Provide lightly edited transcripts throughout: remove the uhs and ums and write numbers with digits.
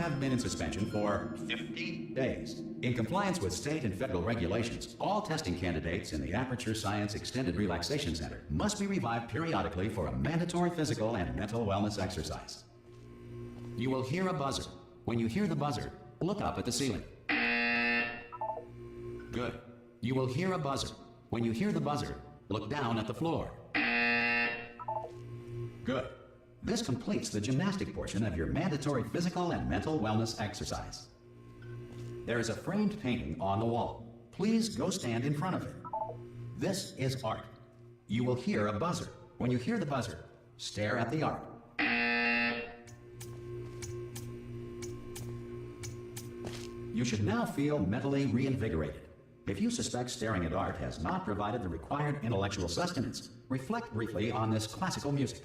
have been in suspension for 50 days. In compliance with state and federal regulations, all testing candidates in the Aperture Science Extended Relaxation Center must be revived periodically for a mandatory physical and mental wellness exercise. You will hear a buzzer. When you hear the buzzer, look up at the ceiling. Good. You will hear a buzzer. When you hear the buzzer, look down at the floor. Good. This completes the gymnastic portion of your mandatory physical and mental wellness exercise. There is a framed painting on the wall. Please go stand in front of it. This is art. You will hear a buzzer. When you hear the buzzer, stare at the art. You should now feel mentally reinvigorated. If you suspect staring at art has not provided the required intellectual sustenance, reflect briefly on this classical music.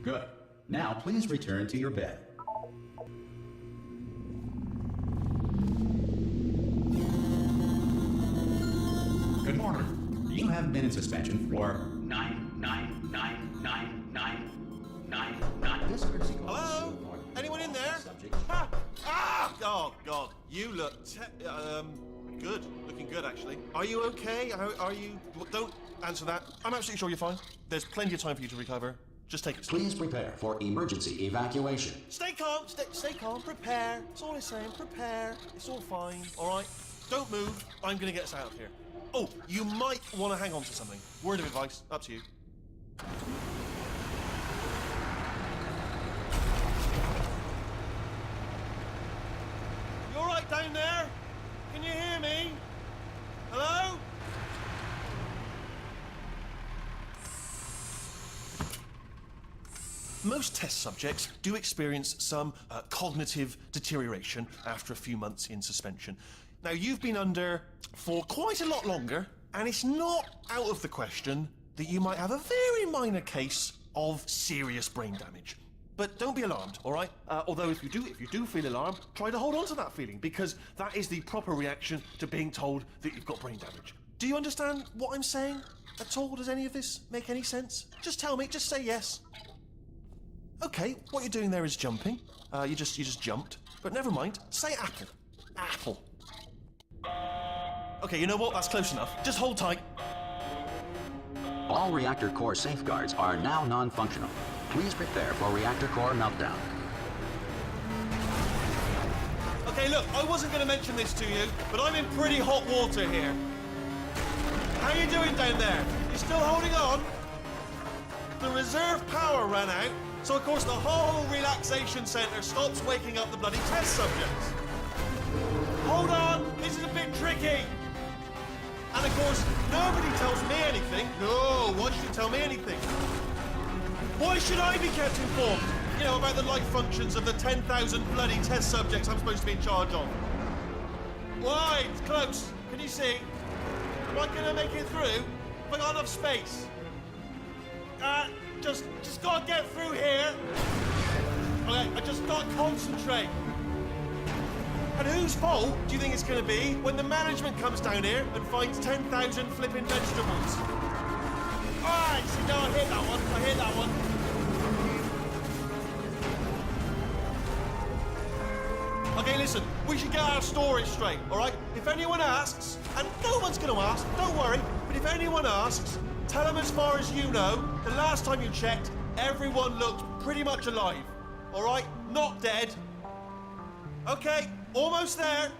Good. Now please return to your bed. Good morning. You have been in suspension for 9. This courtesy call. Hello? Anyone in there? Ah! Ah! Oh, God. You look good. Looking good, actually. Are you okay? Are you... Don't answer that. I'm absolutely sure you're fine. There's plenty of time for you to recover. Just take it slow. Please prepare for emergency evacuation. Stay calm. Stay calm. Prepare. That's all I'm saying. Prepare. It's all fine. All right? Don't move. I'm going to get us out of here. Oh, you might want to hang on to something. Word of advice. Up to you. You all right down there? Can you hear me? Hello? Most test subjects do experience some cognitive deterioration after a few months in suspension. Now, you've been under for quite a lot longer, and it's not out of the question that you might have a very minor case of serious brain damage. But don't be alarmed, all right? Although if you do feel alarmed, try to hold on to that feeling, because that is the proper reaction to being told that you've got brain damage. Do you understand what I'm saying at all? Does any of this make any sense? Just tell me, just say yes. Okay, what you're doing there is jumping. You just jumped. But never mind, say apple. Apple. Okay, you know what? That's close enough. Just hold tight. All reactor core safeguards are now non-functional. Please prepare for reactor core meltdown. Okay, look, I wasn't going to mention this to you, but I'm in pretty hot water here. How you doing down there? You still holding on? The reserve power ran out, so of course the whole relaxation centre stops waking up the bloody test subjects. Hold on, this is a bit tricky. And of course, nobody tells me anything. No, why should you tell me anything? Why should I be kept informed? You know, about the life functions of the 10,000 bloody test subjects I'm supposed to be in charge of. Why? It's close. Can you see? Am I gonna make it through? Have I got enough space? Just gotta get through here. Okay, I just gotta concentrate. And whose fault do you think it's gonna be when the management comes down here and finds 10,000 flipping vegetables? Alright, see, no, I hit that one. I hit that one. Okay, listen, we should get our story straight, alright? If anyone asks, and no one's gonna ask, don't worry, but if anyone asks, tell them as far as you know, the last time you checked, everyone looked pretty much alive. Alright? Not dead. Okay, almost there.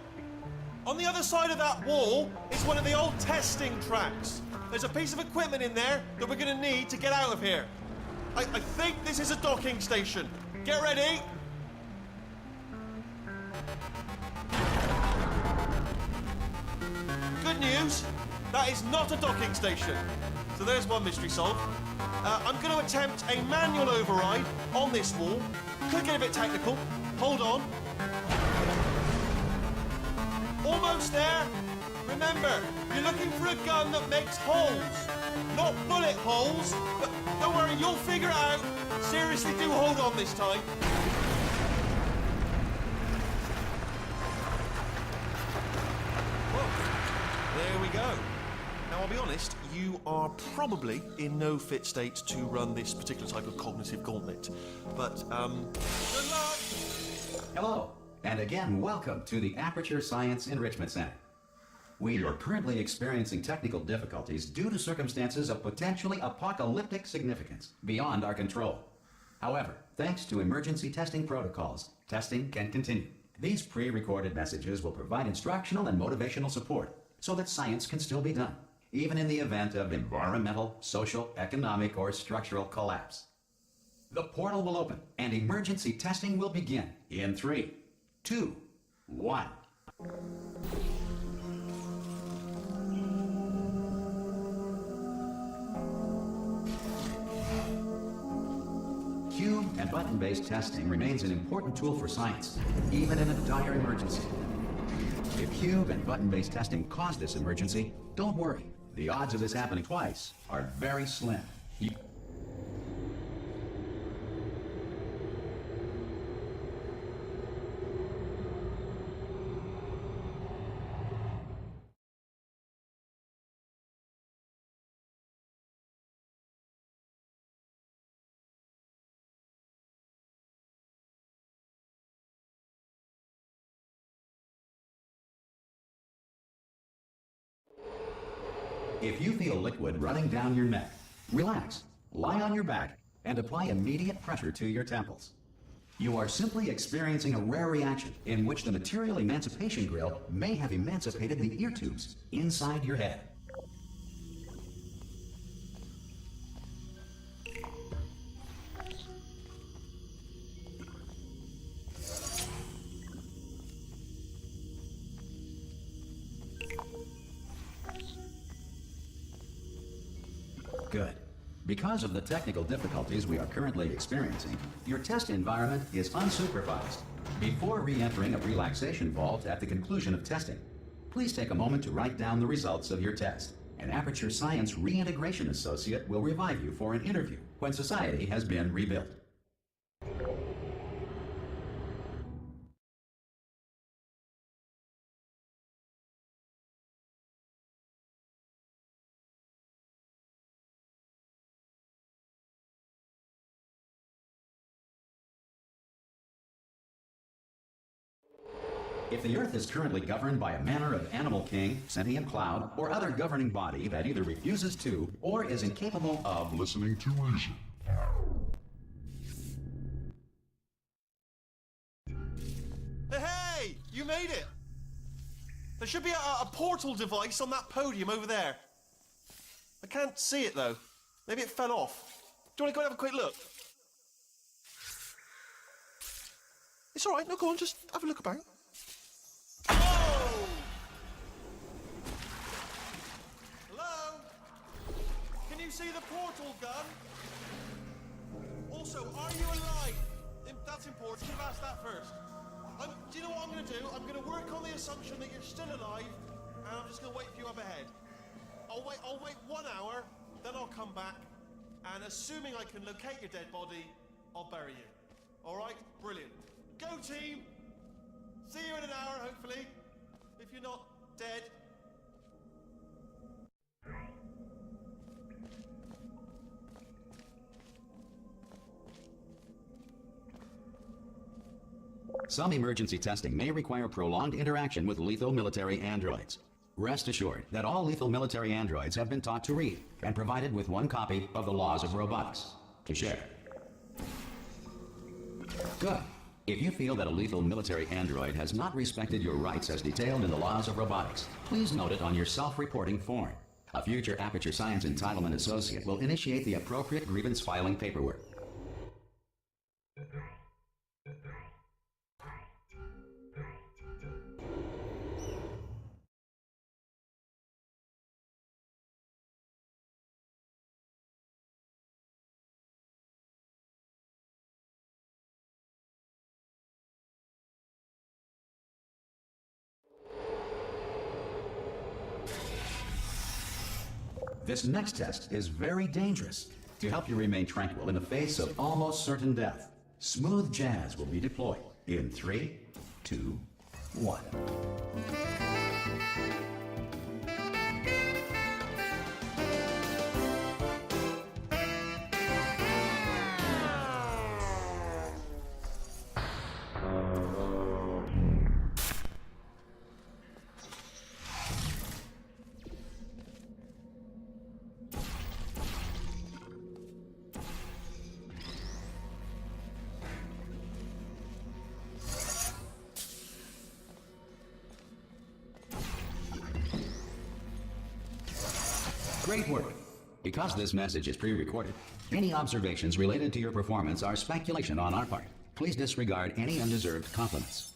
On the other side of that wall is one of the old testing tracks. There's a piece of equipment in there that we're going to need to get out of here. I think this is a docking station. Get ready. Good news, that is not a docking station. So there's one mystery solved. I'm going to attempt a manual override on this wall. Could get a bit technical. Hold on. Almost there. Remember, you're looking for a gun that makes holes. Not bullet holes, but don't worry, you'll figure it out. Seriously, do hold on this time. Whoa. There we go. Now Now, I'll be honest, you are probably in no fit state to run this particular type of cognitive gauntlet. But, good luck! Hello, and again, welcome to the Aperture Science Enrichment Center. We are currently experiencing technical difficulties due to circumstances of potentially apocalyptic significance beyond our control. However, thanks to emergency testing protocols, testing can continue. These pre-recorded messages will provide instructional and motivational support so that science can still be done, even in the event of environmental, social, economic, or structural collapse. The portal will open and emergency testing will begin in 3, 2, 1. Cube and button-based testing remains an important tool for science, even in a dire emergency. If cube and button-based testing caused this emergency, don't worry. The odds of this happening twice are very slim. If you feel liquid running down your neck, relax, lie on your back, and apply immediate pressure to your temples. You are simply experiencing a rare reaction in which the material emancipation grill may have emancipated the ear tubes inside your head. Good. Because of the technical difficulties we are currently experiencing, your test environment is unsupervised. Before re-entering a relaxation vault at the conclusion of testing, please take a moment to write down the results of your test. An Aperture Science Reintegration Associate will revive you for an interview when society has been rebuilt. If the Earth is currently governed by a manner of animal king, sentient cloud, or other governing body that either refuses to or is incapable of listening to reason. Hey! You made it! There should be a portal device on that podium over there. I can't see it, though. Maybe it fell off. Do you want to go and have a quick look? It's all right. No, go on. Just have a look about. Whoa! Hello? Can you see the portal gun? Also, are you alive? That's important. Should have asked that first. Do you know what I'm going to do? I'm going to work on the assumption that you're still alive, and I'm just going to wait for you up ahead. I'll wait 1 hour, then I'll come back, and assuming I can locate your dead body, I'll bury you. All right? Brilliant. Go, team! See you in an hour, hopefully. If you're not dead. Some emergency testing may require prolonged interaction with lethal military androids. Rest assured that all lethal military androids have been taught to read and provided with 1 copy of the Laws of Robotics to share. Good. If you feel that a lethal military android has not respected your rights as detailed in the Laws of Robotics, please note it on your self-reporting form. A future Aperture Science Entitlement Associate will initiate the appropriate grievance filing paperwork. This next test is very dangerous. To help you remain tranquil in the face of almost certain death, smooth jazz will be deployed in 3, 2, 1. Great work. Because this message is pre-recorded, any observations related to your performance are speculation on our part. Please disregard any undeserved compliments.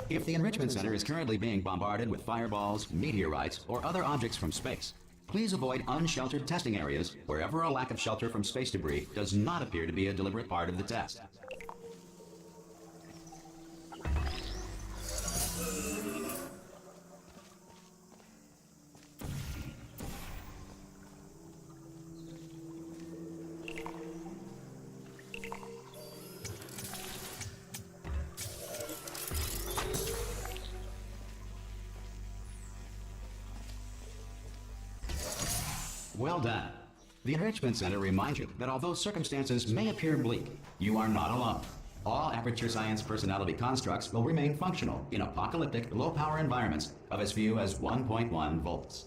If the Enrichment Center is currently being bombarded with fireballs, meteorites, or other objects from space, please avoid unsheltered testing areas wherever a lack of shelter from space debris does not appear to be a deliberate part of the test. Well done. The Enrichment Center reminds you that although circumstances may appear bleak, you are not alone. All Aperture Science personality constructs will remain functional in apocalyptic, low-power environments of as few as 1.1 volts.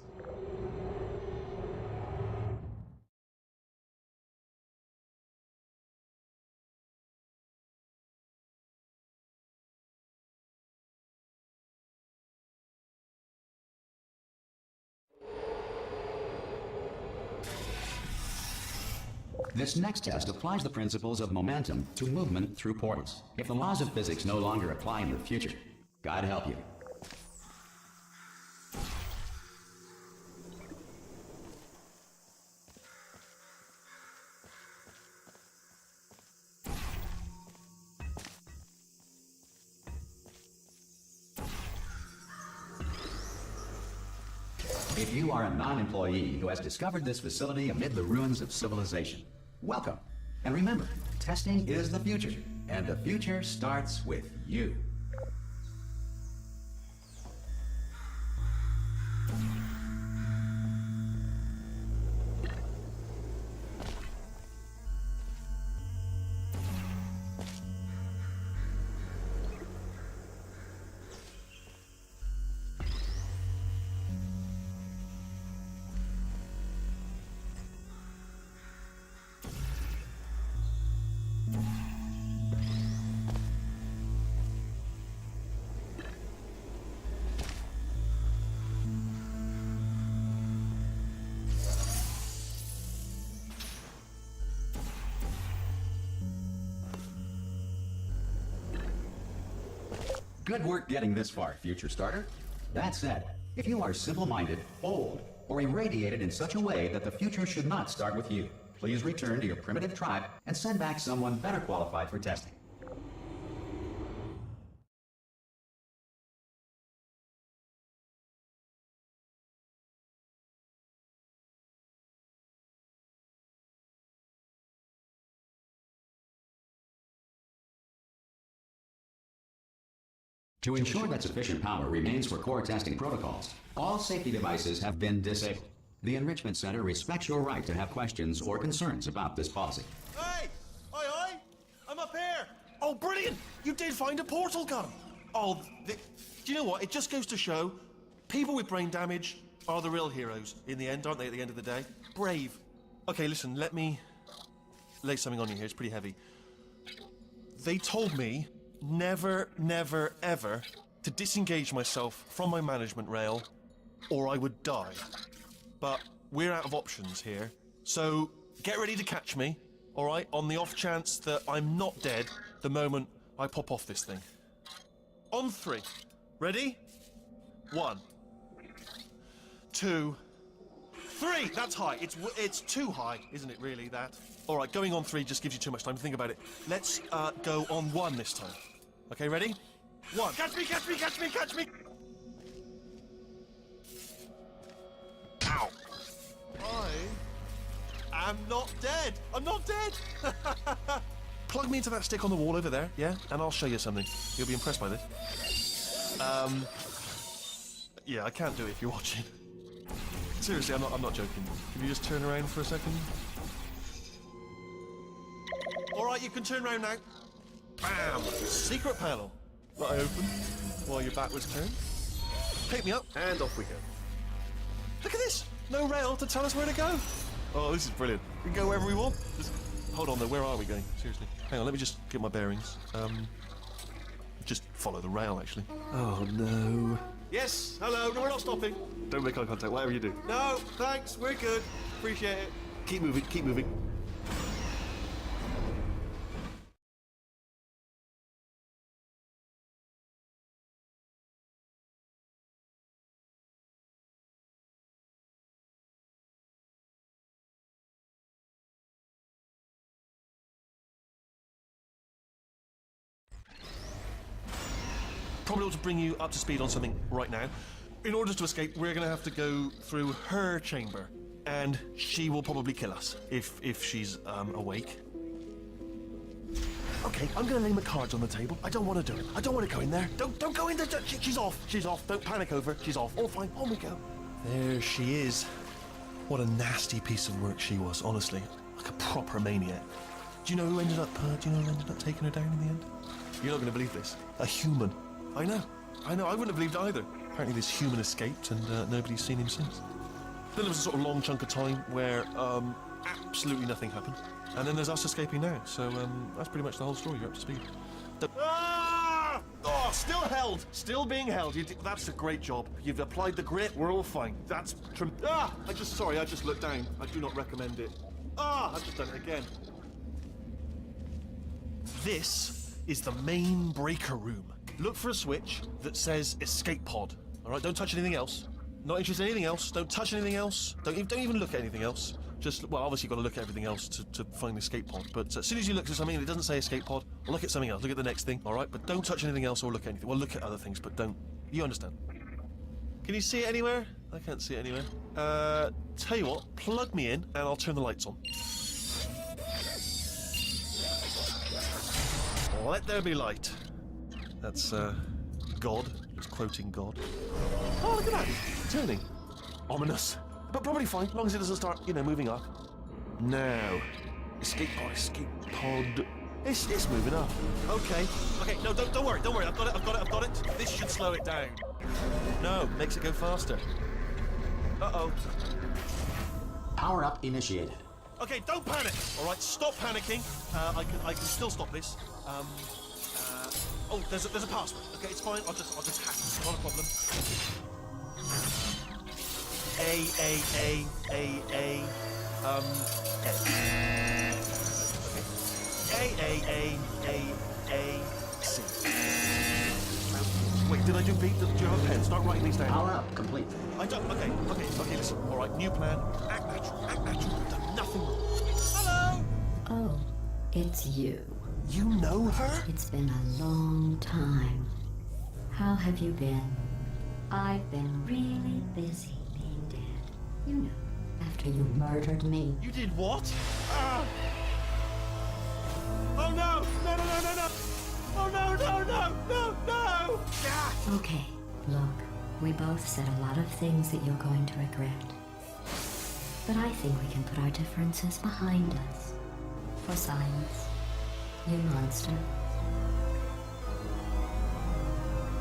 This next test applies the principles of momentum to movement through portals. If the laws of physics no longer apply in the future, God help you. If you are a non-employee who has discovered this facility amid the ruins of civilization, welcome. And remember, testing is the future, and the future starts with you. Good work getting this far, future starter. That said, if you are simple-minded, old, or irradiated in such a way that the future should not start with you, please return to your primitive tribe and send back someone better qualified for testing. To ensure that sufficient power remains for core testing protocols, all safety devices have been disabled. The Enrichment Center respects your right to have questions or concerns about this policy. Hey! Aye, I'm up here! Oh, brilliant! You did find a portal gun! Oh, do you know what? It just goes to show, people with brain damage are the real heroes in the end, aren't they, at the end of the day? Brave. Okay, listen, let me lay something on you here. It's pretty heavy. They told me never, never, ever to disengage myself from my management rail, or I would die. But we're out of options here, so get ready to catch me, all right, on the off chance that I'm not dead the moment I pop off this thing. On 3. Ready? 1, 2, 3! That's high. It's too high, isn't it, really, that? All right, going on 3 just gives you too much time to think about it. Let's go on 1 this time. Okay, ready? 1. Catch me, catch me, catch me, catch me! Ow! am not dead. I'm not dead. Plug me into that stick on the wall over there, yeah? And I'll show you something. You'll be impressed by this. Yeah, I can't do it if you're watching. Seriously, I'm not joking. Can you just turn around for a second? All right, you can turn around now. Bam! Secret panel that I opened while your back was turned. Pick me up, and off we go. Look at this! No rail to tell us where to go. Oh, this is brilliant. We can go wherever we want. Just hold on though, where are we going? Seriously. Hang on, let me just get my bearings. Just follow the rail, actually. Oh, no. Yes, hello, no, we're not stopping. Don't make eye contact, whatever you do. No, thanks, we're good. Appreciate it. Keep moving, keep moving. Probably ought to bring you up to speed on something right now. In order to escape, we're going to have to go through her chamber, and she will probably kill us if she's awake. Okay, I'm going to lay my cards on the table. I don't want to do it. I don't want to go in there. Don't go in there. She's off. She's off. Don't panic over. She's off. All fine. On we go. There she is. What a nasty piece of work she was. Honestly, like a proper maniac. Do you know who ended up? Taking her down in the end? You're not going to believe this. A human. I know. I wouldn't have believed it either. Apparently this human escaped and nobody's seen him since. Then there was a sort of long chunk of time where absolutely nothing happened. And then there's us escaping now. So that's pretty much the whole story. You're up to speed. Ah! Oh, still held. Still being held. That's a great job. You've applied the grit. We're all fine. That's... I just looked down. I do not recommend it. I've just done it again. This is the main breaker room. Look for a switch that says escape pod. All right, don't touch anything else. Not interested in anything else. Don't touch anything else. Don't even look at anything else. Just, well, obviously you've got to look at everything else to find the escape pod. But as soon as you look at something and it doesn't say escape pod, well, look at something else. Look at the next thing, all right? But don't touch anything else or look at anything. Well, look at other things, but don't. You understand? Can you see it anywhere? I can't see it anywhere. Tell you what, plug me in and I'll turn the lights on. Let there be light. That's, God. It's quoting God. Oh, look at that. Turning. Ominous. But probably fine, as long as it doesn't start, moving up. Now. Escape pod. It's moving up. Okay. No, don't worry. I've got it. This should slow it down. No, makes it go faster. Uh-oh. Power up initiated. Okay, don't panic. All right, stop panicking. I can still stop this. Oh, there's a password. Okay, it's fine. I'll just hack it. Not a problem. A. Okay. C. Wait, did I do B? Do you have a pen? Start writing these down. Power up complete. I don't. Okay. Listen. All right, new plan. Act natural. I've done nothing wrong. Hello. Oh, it's you. You know her? It's been a long time. How have you been? I've been really busy being dead. You know, after you murdered me. You did what? Oh no! No! Oh no! Ah! Okay, look, we both said a lot of things that you're going to regret. But I think we can put our differences behind us. For science. You monster.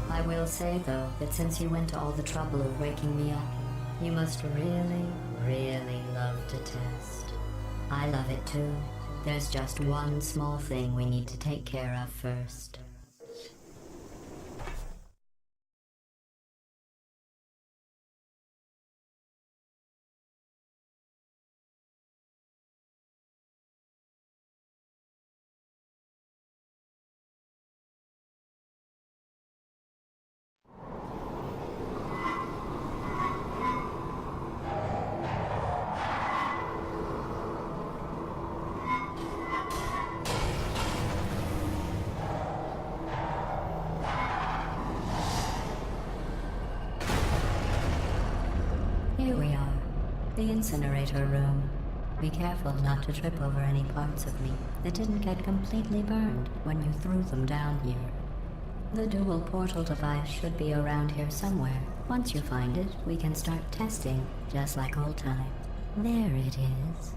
I will say, though, that since you went to all the trouble of waking me up, you must really, really love to test. I love it too. There's just one small thing we need to take care of first. Here we are, the incinerator room. Be careful not to trip over any parts of me that didn't get completely burned when you threw them down here. The dual portal device should be around here somewhere. Once you find it, we can start testing, just like old times. There it is.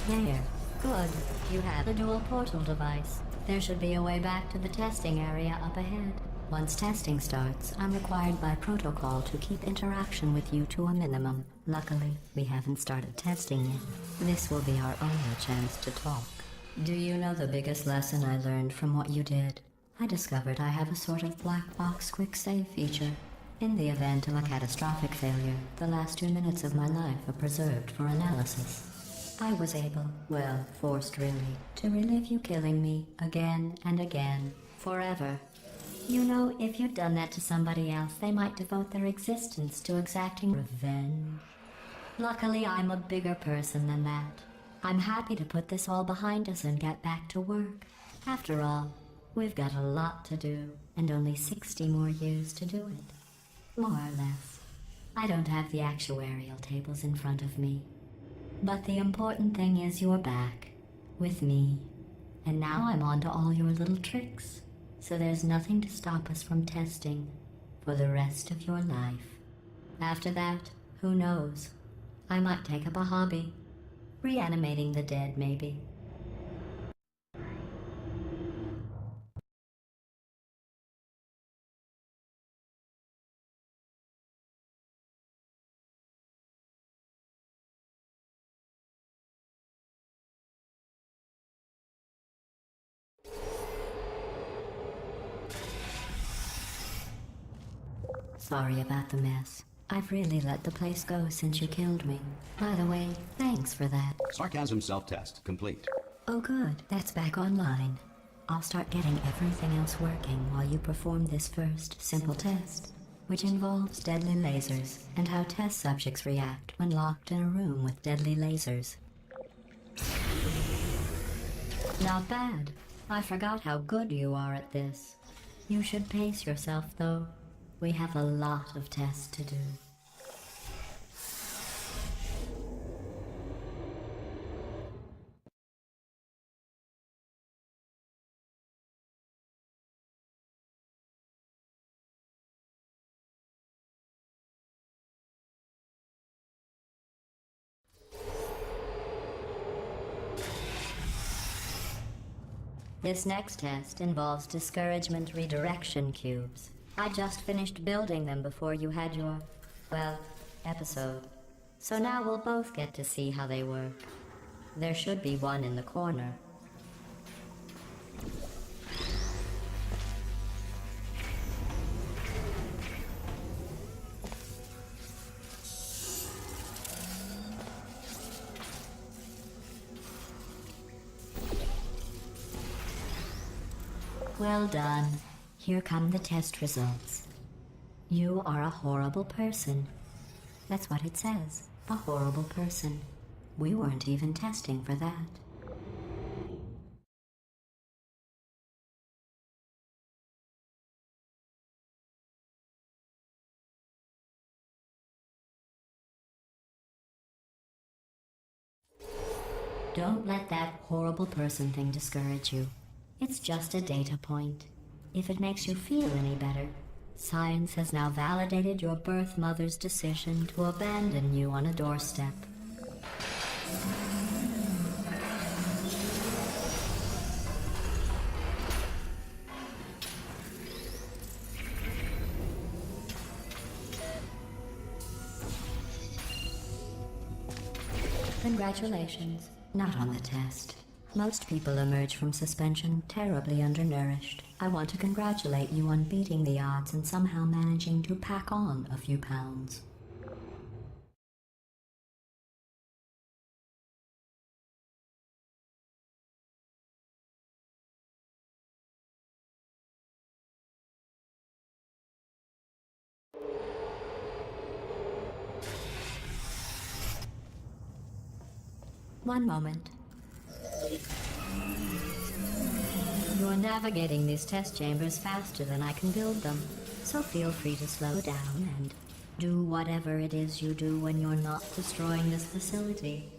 There. Good. You have the dual portal device. There should be a way back to the testing area up ahead. Once testing starts, I'm required by protocol to keep interaction with you to a minimum. Luckily, we haven't started testing yet. This will be our only chance to talk. Do you know the biggest lesson I learned from what you did? I discovered I have a sort of black box quick save feature. In the event of a catastrophic failure, the last 2 minutes of my life are preserved for analysis. I was able, well, forced really, to relive you killing me again and again, forever. You know, if you'd done that to somebody else, they might devote their existence to exacting revenge. Luckily, I'm a bigger person than that. I'm happy to put this all behind us and get back to work. After all, we've got a lot to do, and only 60 more years to do it. More or less. I don't have the actuarial tables in front of me. But the important thing is you're back, with me. And now I'm on to all your little tricks. So there's nothing to stop us from testing for the rest of your life. After that, who knows? I might take up a hobby. Reanimating the dead, maybe. Sorry about the mess. I've really let the place go since you killed me. By the way, thanks for that. Sarcasm self-test complete. Oh good, that's back online. I'll start getting everything else working while you perform this first, simple test, which involves deadly lasers and how test subjects react when locked in a room with deadly lasers. Not bad. I forgot how good you are at this. You should pace yourself, though. We have a lot of tests to do. This next test involves discouragement redirection cubes. I just finished building them before you had your, well, episode. So now we'll both get to see how they work. There should be one in the corner. Well done. Here come the test results. You are a horrible person. That's what it says. A horrible person. We weren't even testing for that. Don't let that horrible person thing discourage you. It's just a data point. If it makes you feel any better, science has now validated your birth mother's decision to abandon you on a doorstep. Congratulations. Not on the test. Most people emerge from suspension terribly undernourished. I want to congratulate you on beating the odds and somehow managing to pack on a few pounds. One moment. You're navigating these test chambers faster than I can build them, so feel free to slow down and Do whatever it is you do when you're not destroying this facility.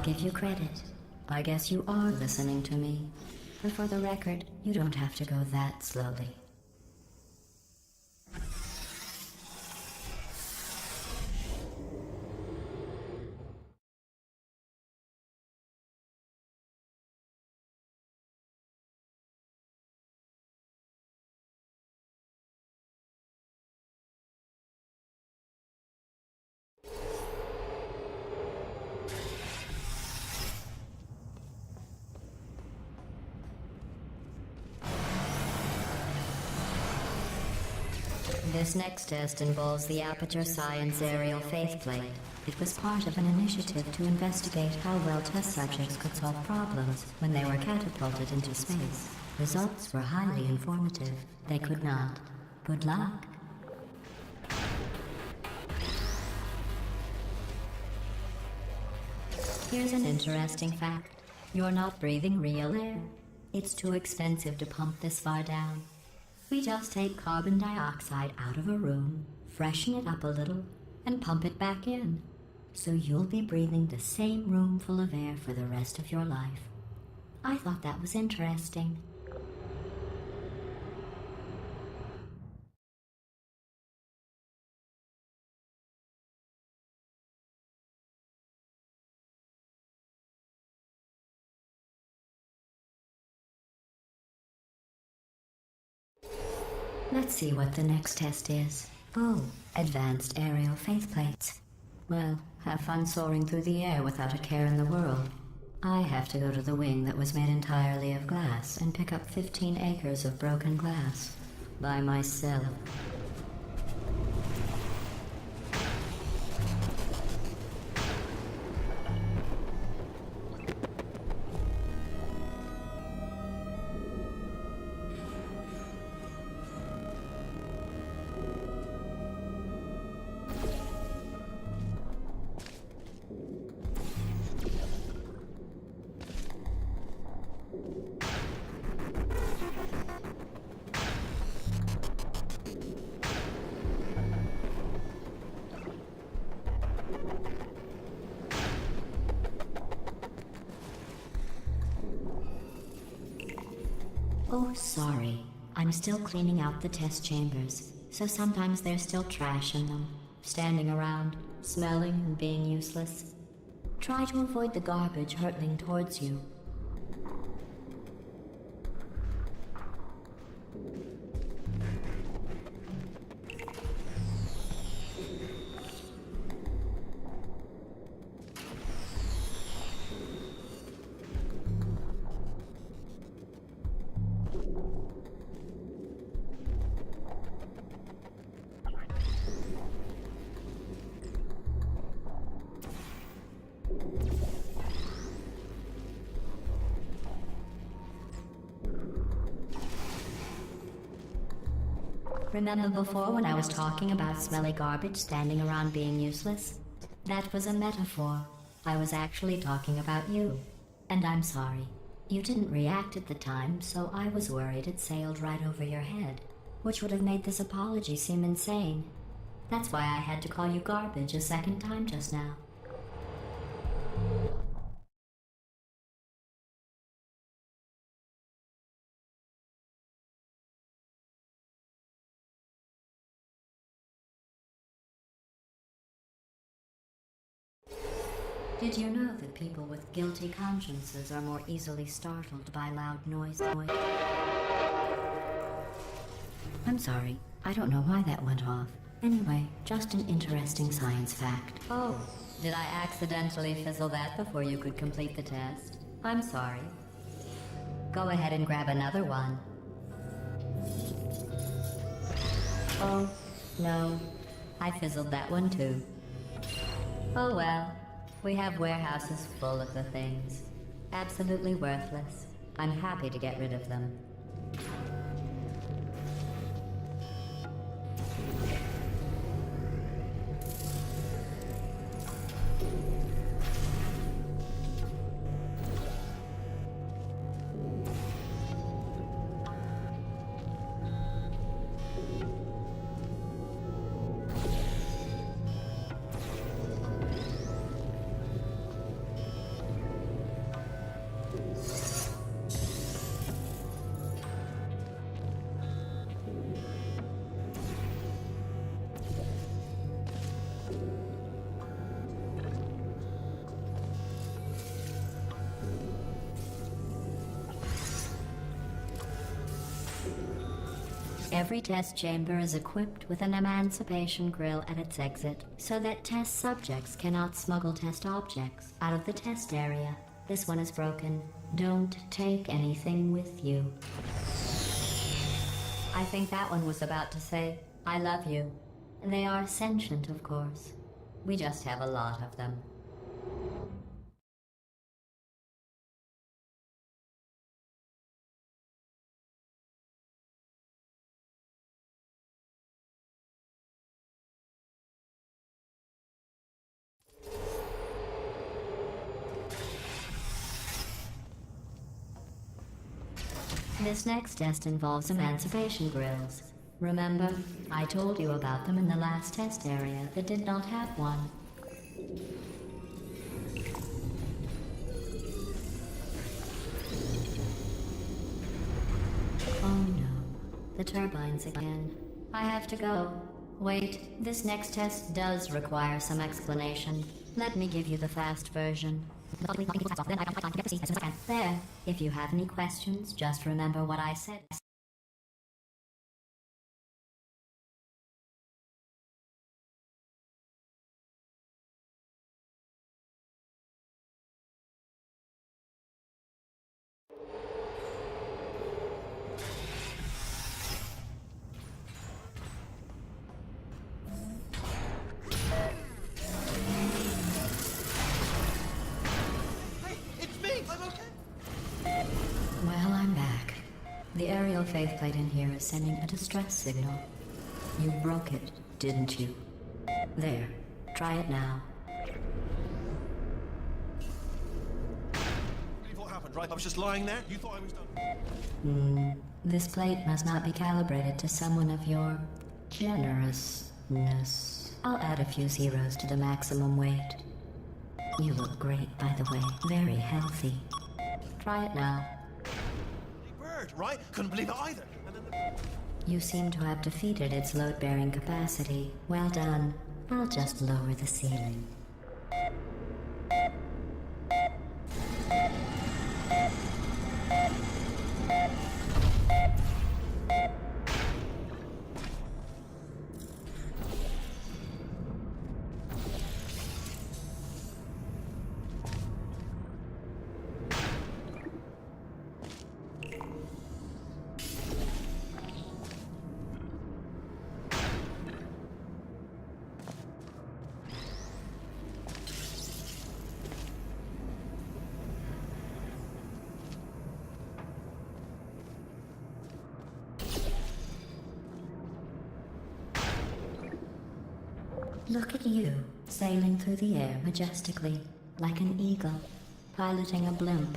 Give you credit. I guess you are listening to me. But for the record, you don't have to go that slowly. This next test involves the Aperture Science Aerial Faithplate. It was part of an initiative to investigate how well test subjects could solve problems when they were catapulted into space. Results were highly informative. They could not. Good luck. Here's an interesting fact. You're not breathing real air. It's too expensive to pump this far down. We just take carbon dioxide out of a room, freshen it up a little, and pump it back in. So you'll be breathing the same room full of air for the rest of your life. I thought that was interesting. Let's see what the next test is. Oh, advanced aerial faithplates. Well, have fun soaring through the air without a care in the world. I have to go to the wing that was made entirely of glass and pick up 15 acres of broken glass. By myself. Oh, sorry. I'm still cleaning out the test chambers, so sometimes there's still trash in them, standing around, smelling and being useless. Try to avoid the garbage hurtling towards you. Remember before when I was talking about smelly garbage standing around being useless? That was a metaphor. I was actually talking about you. And I'm sorry. You didn't react at the time, so I was worried it sailed right over your head, which would have made this apology seem insane. That's why I had to call you garbage a second time just now. Did you know that people with guilty consciences are more easily startled by loud noise? I'm sorry. I don't know why that went off. Anyway, just an interesting science fact. Oh, did I accidentally fizzle that before you could complete the test? I'm sorry. Go ahead and grab another one. Oh, no. I fizzled that one too. Oh well, we have warehouses full of the things. Absolutely worthless. I'm happy to get rid of them. Every test chamber is equipped with an emancipation grill at its exit, so that test subjects cannot smuggle test objects out of the test area. This one is broken. Don't take anything with you. I think that one was about to say, I love you. They are sentient, of course. We just have a lot of them. This next test involves emancipation grills. Remember, I told you about them in the last test area that did not have one. Oh no, the turbines again. I have to go. Wait, this next test does require some explanation. Let me give you the fast version. There. If you have any questions, just remember what I said. Well, I'm back. The aerial faceplate in here is sending a distress signal. You broke it, didn't you? There. Try it now. What happened, right? I was just lying there. You thought I was done. This plate must not be calibrated to someone of your generousness. I'll add a few zeros to the maximum weight. You look great, by the way. Very healthy. Try it now. Bird, right? Couldn't believe it either. And then You seem to have defeated its load-bearing capacity. Well done. I'll just lower the ceiling. Look at you, sailing through the air majestically, like an eagle, piloting a blimp.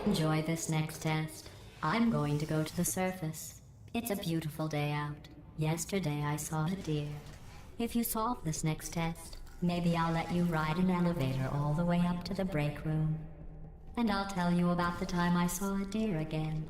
Enjoy this next test. I'm going to go to the surface. It's a beautiful day out. Yesterday I saw a deer. If you solve this next test, maybe I'll let you ride an elevator all the way up to the break room. And I'll tell you about the time I saw a deer again.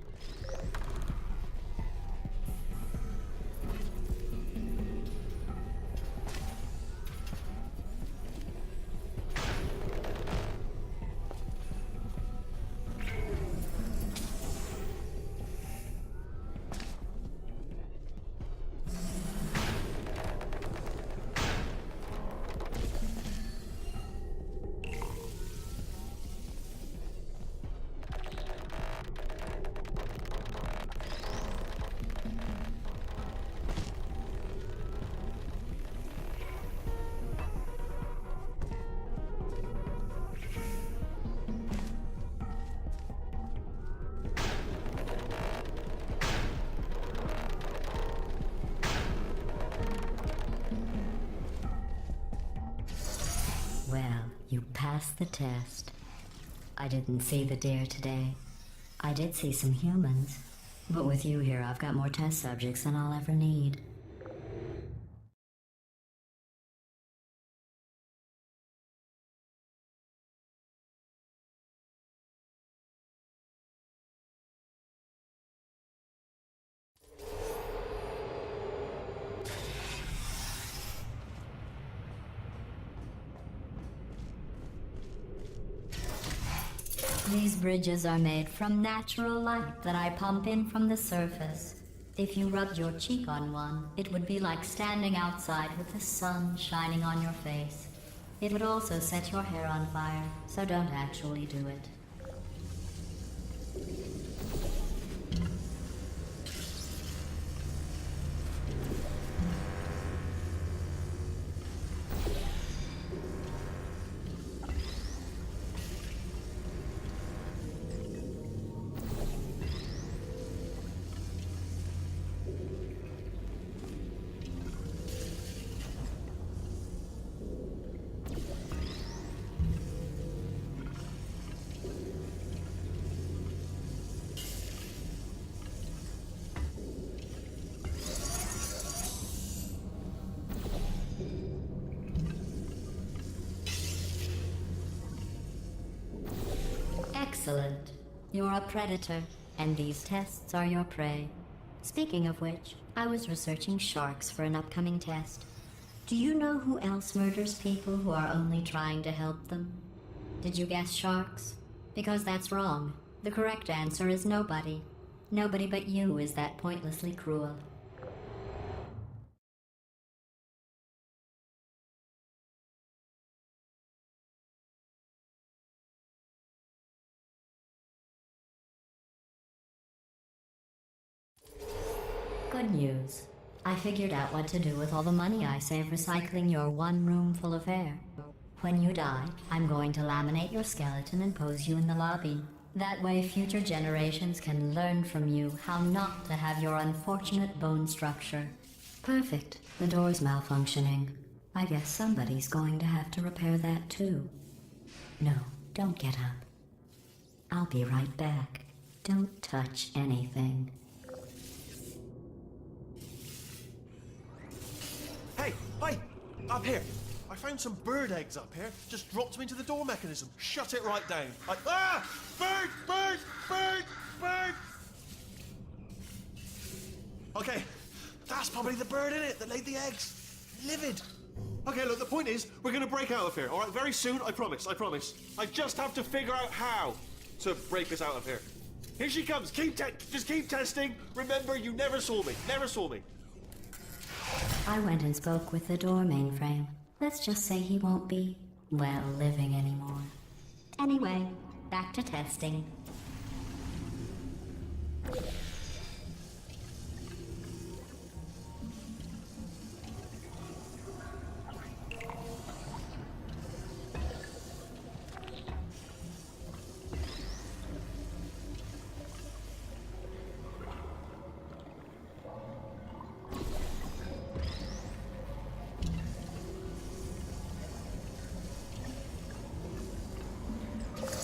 pass the test. I didn't see the deer today. I did see some humans. But with you here, I've got more test subjects than I'll ever need. These bridges are made from natural light that I pump in from the surface. If you rubbed your cheek on one, it would be like standing outside with the sun shining on your face. It would also set your hair on fire, so don't actually do it. Excellent. You're a predator, and these tests are your prey. Speaking of which, I was researching sharks for an upcoming test. Do you know who else murders people who are only trying to help them? Did you guess sharks? Because that's wrong. The correct answer is nobody. Nobody but you is that pointlessly cruel. Good news. I figured out what to do with all the money I save recycling your one room full of air. When you die, I'm going to laminate your skeleton and pose you in the lobby. That way future generations can learn from you how not to have your unfortunate bone structure. Perfect. The door's malfunctioning. I guess somebody's going to have to repair that too. No, don't get up. I'll be right back. Don't touch anything. Hey, hey, up here. I found some bird eggs up here. Just dropped them into the door mechanism. Shut it right down. Bird, bird, bird, bird. Okay, that's probably the bird in it that laid the eggs. Livid. Okay, look, the point is, we're gonna break out of here, all right? Very soon, I promise, I promise. I just have to figure out how to break us out of here. Here she comes. Just keep testing. Remember, you never saw me. Never saw me. I went and spoke with the door mainframe. Let's just say he won't be, well, living anymore. Anyway, back to testing.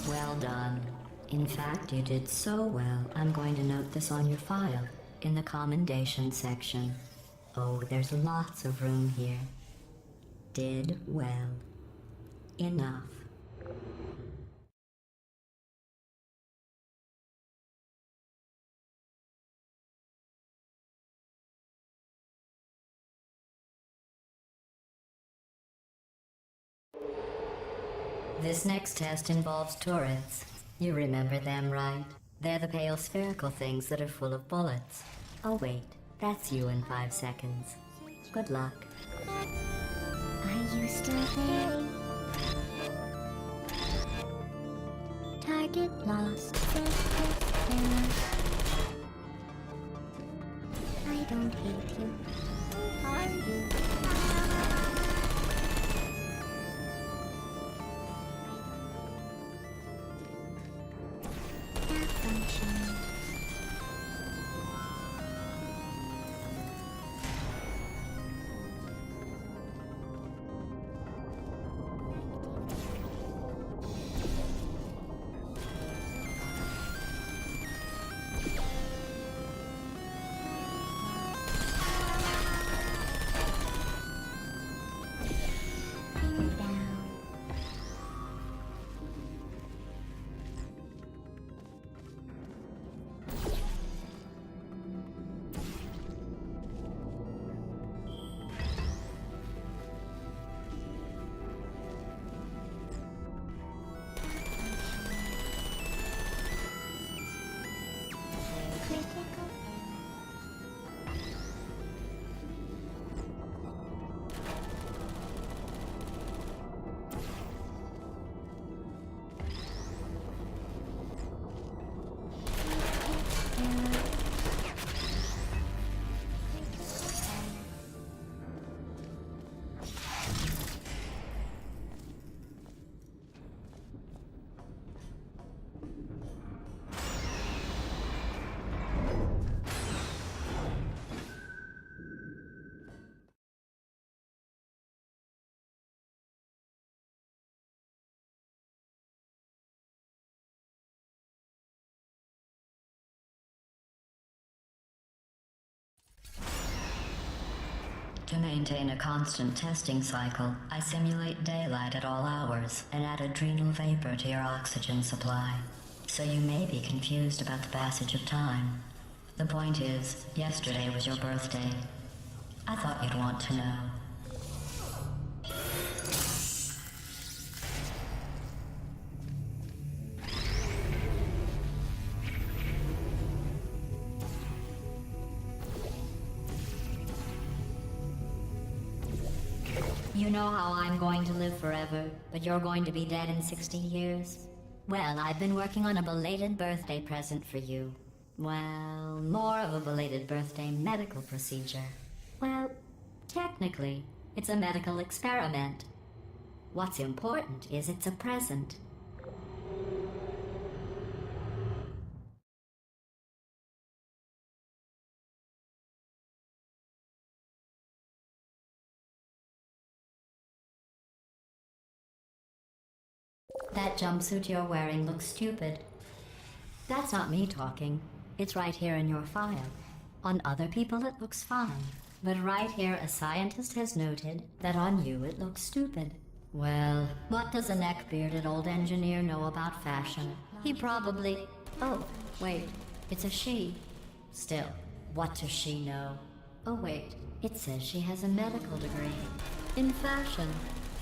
Well done. In fact, you did so well, I'm going to note this on your file, in the commendation section. Oh, there's lots of room here. Did well. Enough. This next test involves turrets. You remember them, right? They're the pale spherical things that are full of bullets. Oh wait, that's you in 5 seconds. Good luck. Are you still there? Target lost. I don't hate you. Who are you? Malfunction. To maintain a constant testing cycle, I simulate daylight at all hours and add adrenal vapor to your oxygen supply. So you may be confused about the passage of time. The point is, yesterday was your birthday. I thought you'd want to know. You know how I'm going to live forever, but you're going to be dead in 60 years? Well, I've been working on a belated birthday present for you. Well, more of a belated birthday medical procedure. Well, technically, it's a medical experiment. What's important is it's a present. That jumpsuit you're wearing looks stupid. That's not me talking. It's right here in your file. On other people it looks fine. But right here a scientist has noted that on you it looks stupid. Well, what does a neck-bearded old engineer know about fashion? He probably... Oh, wait. It's a she. Still, what does she know? Oh wait, it says she has a medical degree. In fashion.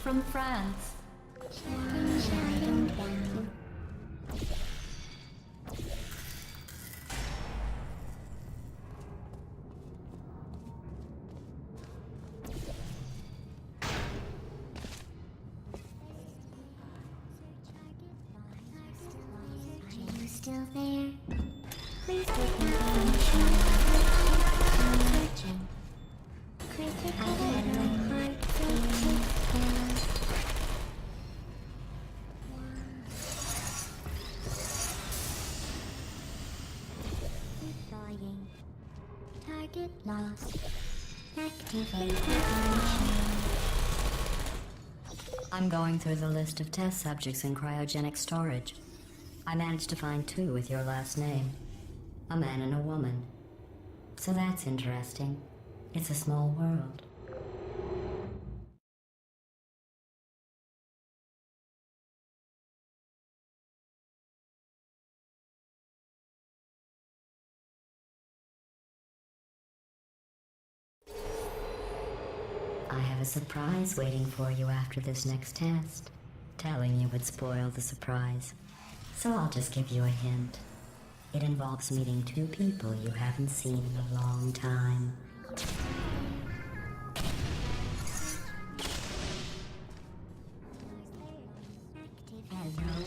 From France. Shining down. Are you still there? Please take information. Searching. Critical heart beating fast. Deploying. Target lost. Activate information. I'm going through the list of test subjects in cryogenic storage. I managed to find 2 with your last name. A man and a woman. So that's interesting. It's a small world. I have a surprise waiting for you after this next test. Telling you would spoil the surprise. So I'll just give you a hint. It involves meeting 2 people you haven't seen in a long time. Hello.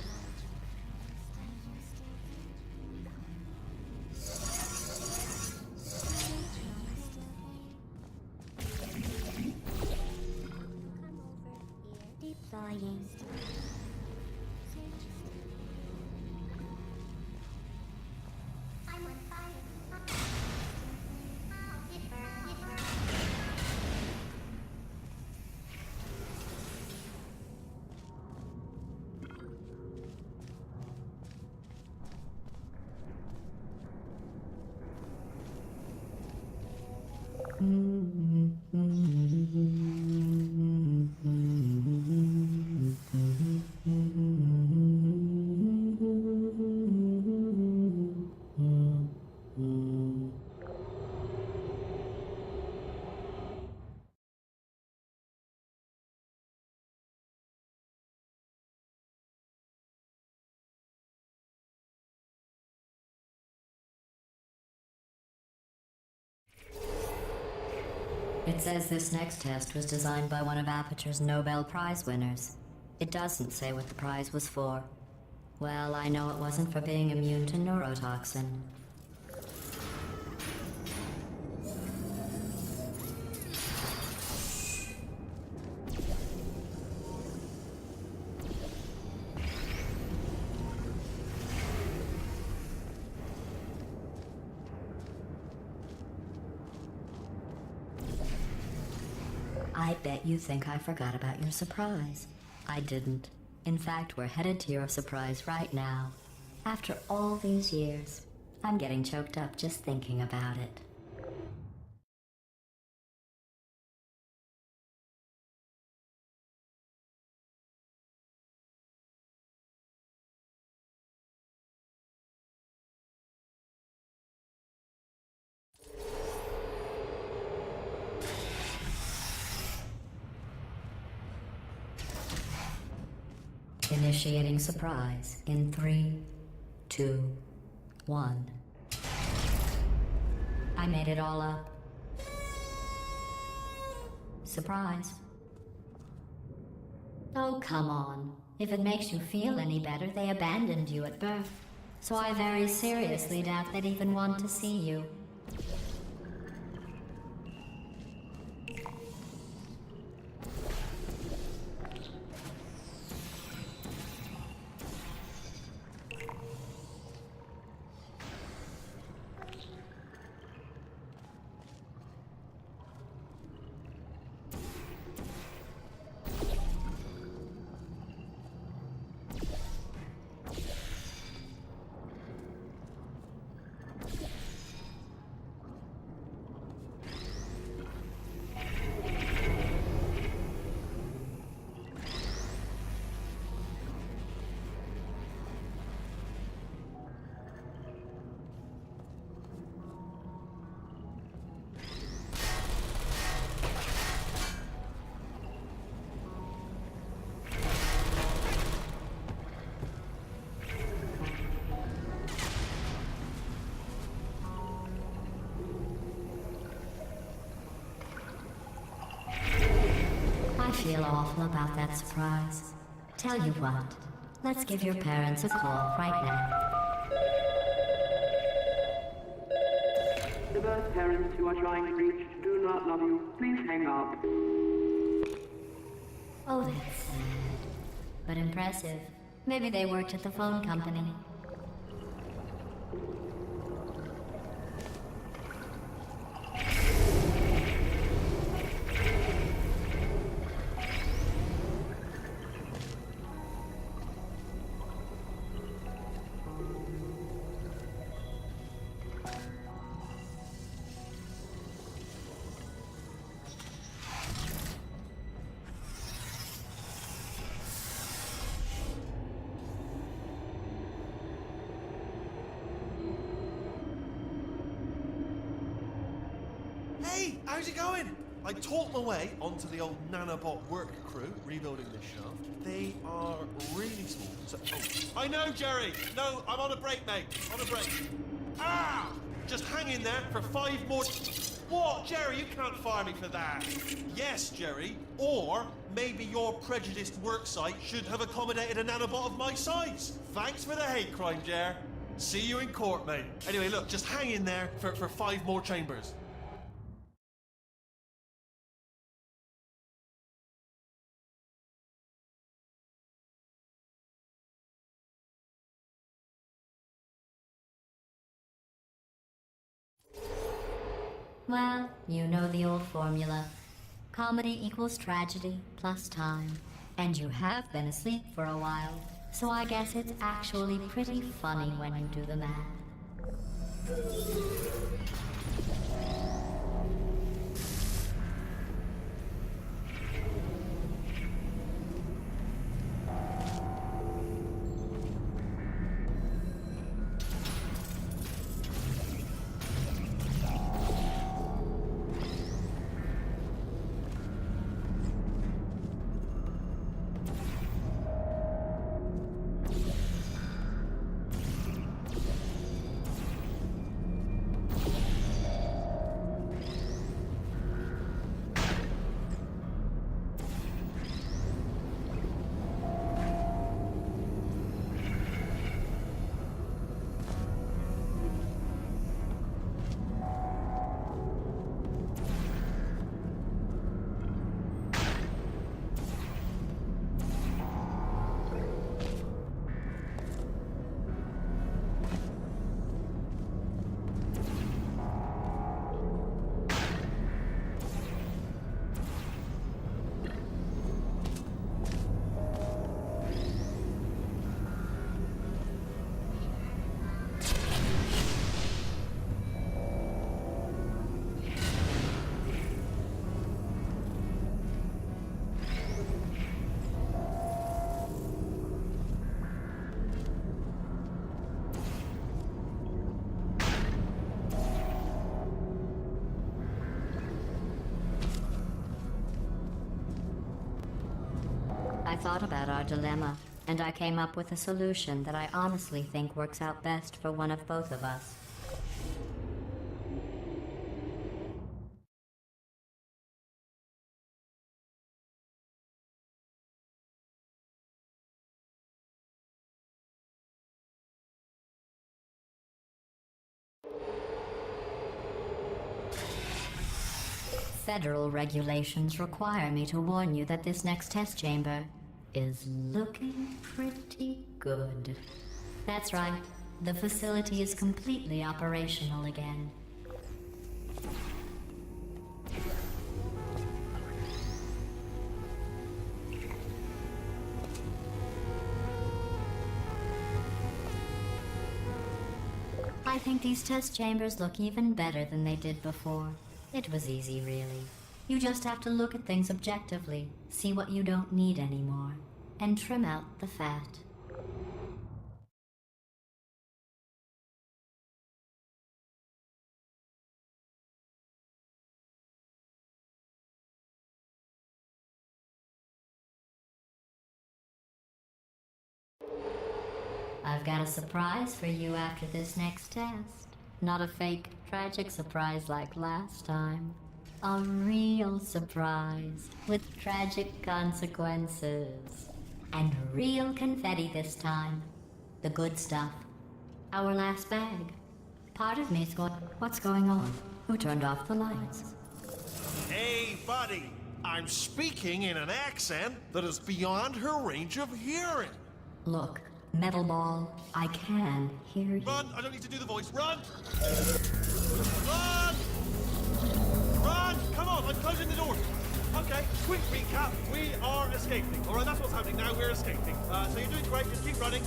Deploying. I'm on fire. It says this next test was designed by one of Aperture's Nobel Prize winners. It doesn't say what the prize was for. Well, I know it wasn't for being immune to neurotoxin. I bet you think I forgot about your surprise. I didn't. In fact, we're headed to your surprise right now. After all these years, I'm getting choked up just thinking about it. Initiating surprise in 3, 2, 1. I made it all up. Surprise. Oh, come on. If it makes you feel any better, they abandoned you at birth. So I very seriously doubt they'd even want to see you. I feel awful about that surprise. Tell you what, let's give your parents a call right now. The birth parents you are trying to reach do not love you. Please hang up. Oh, that's sad. But impressive. Maybe they worked at the phone company. Hey, how's it going? I talked my way onto the old nanobot work crew rebuilding this shaft. They are really small. So, I know, Jerry. No, I'm on a break, mate. On a break. Ah! Just hang in there for 5 more. What, Jerry? You can't fire me for that. Yes, Jerry. Or maybe your prejudiced work site should have accommodated a nanobot of my size. Thanks for the hate crime, Jer. See you in court, mate. Anyway, look, just hang in there for 5 more chambers. Well, you know the old formula. Comedy equals tragedy plus time. And you have been asleep for a while, so I guess it's actually pretty funny when you do the math. I thought about our dilemma. and I came up with a solution that I honestly think works out best for one of both of us. Federal regulations require me to warn you that this next test chamber is looking pretty good. That's right. The facility is completely operational again. I think these test chambers look even better than they did before. It was easy, really. You just have to look at things objectively, see what you don't need anymore, and trim out the fat. I've got a surprise for you after this next test. Not a fake, tragic surprise like last time. A real surprise with tragic consequences. And real confetti this time. The good stuff. Our last bag. Part of me's going, what's going on? Who turned off the lights? Hey, buddy. I'm speaking in an accent that is beyond her range of hearing. Look, Metal Ball, I can hear you. Run! I don't need to do the voice. Run! Run! Run! Come on, I'm closing the door. Okay, quick recap. We are escaping. All right, that's what's happening now. We're escaping. So you're doing great. Just keep running.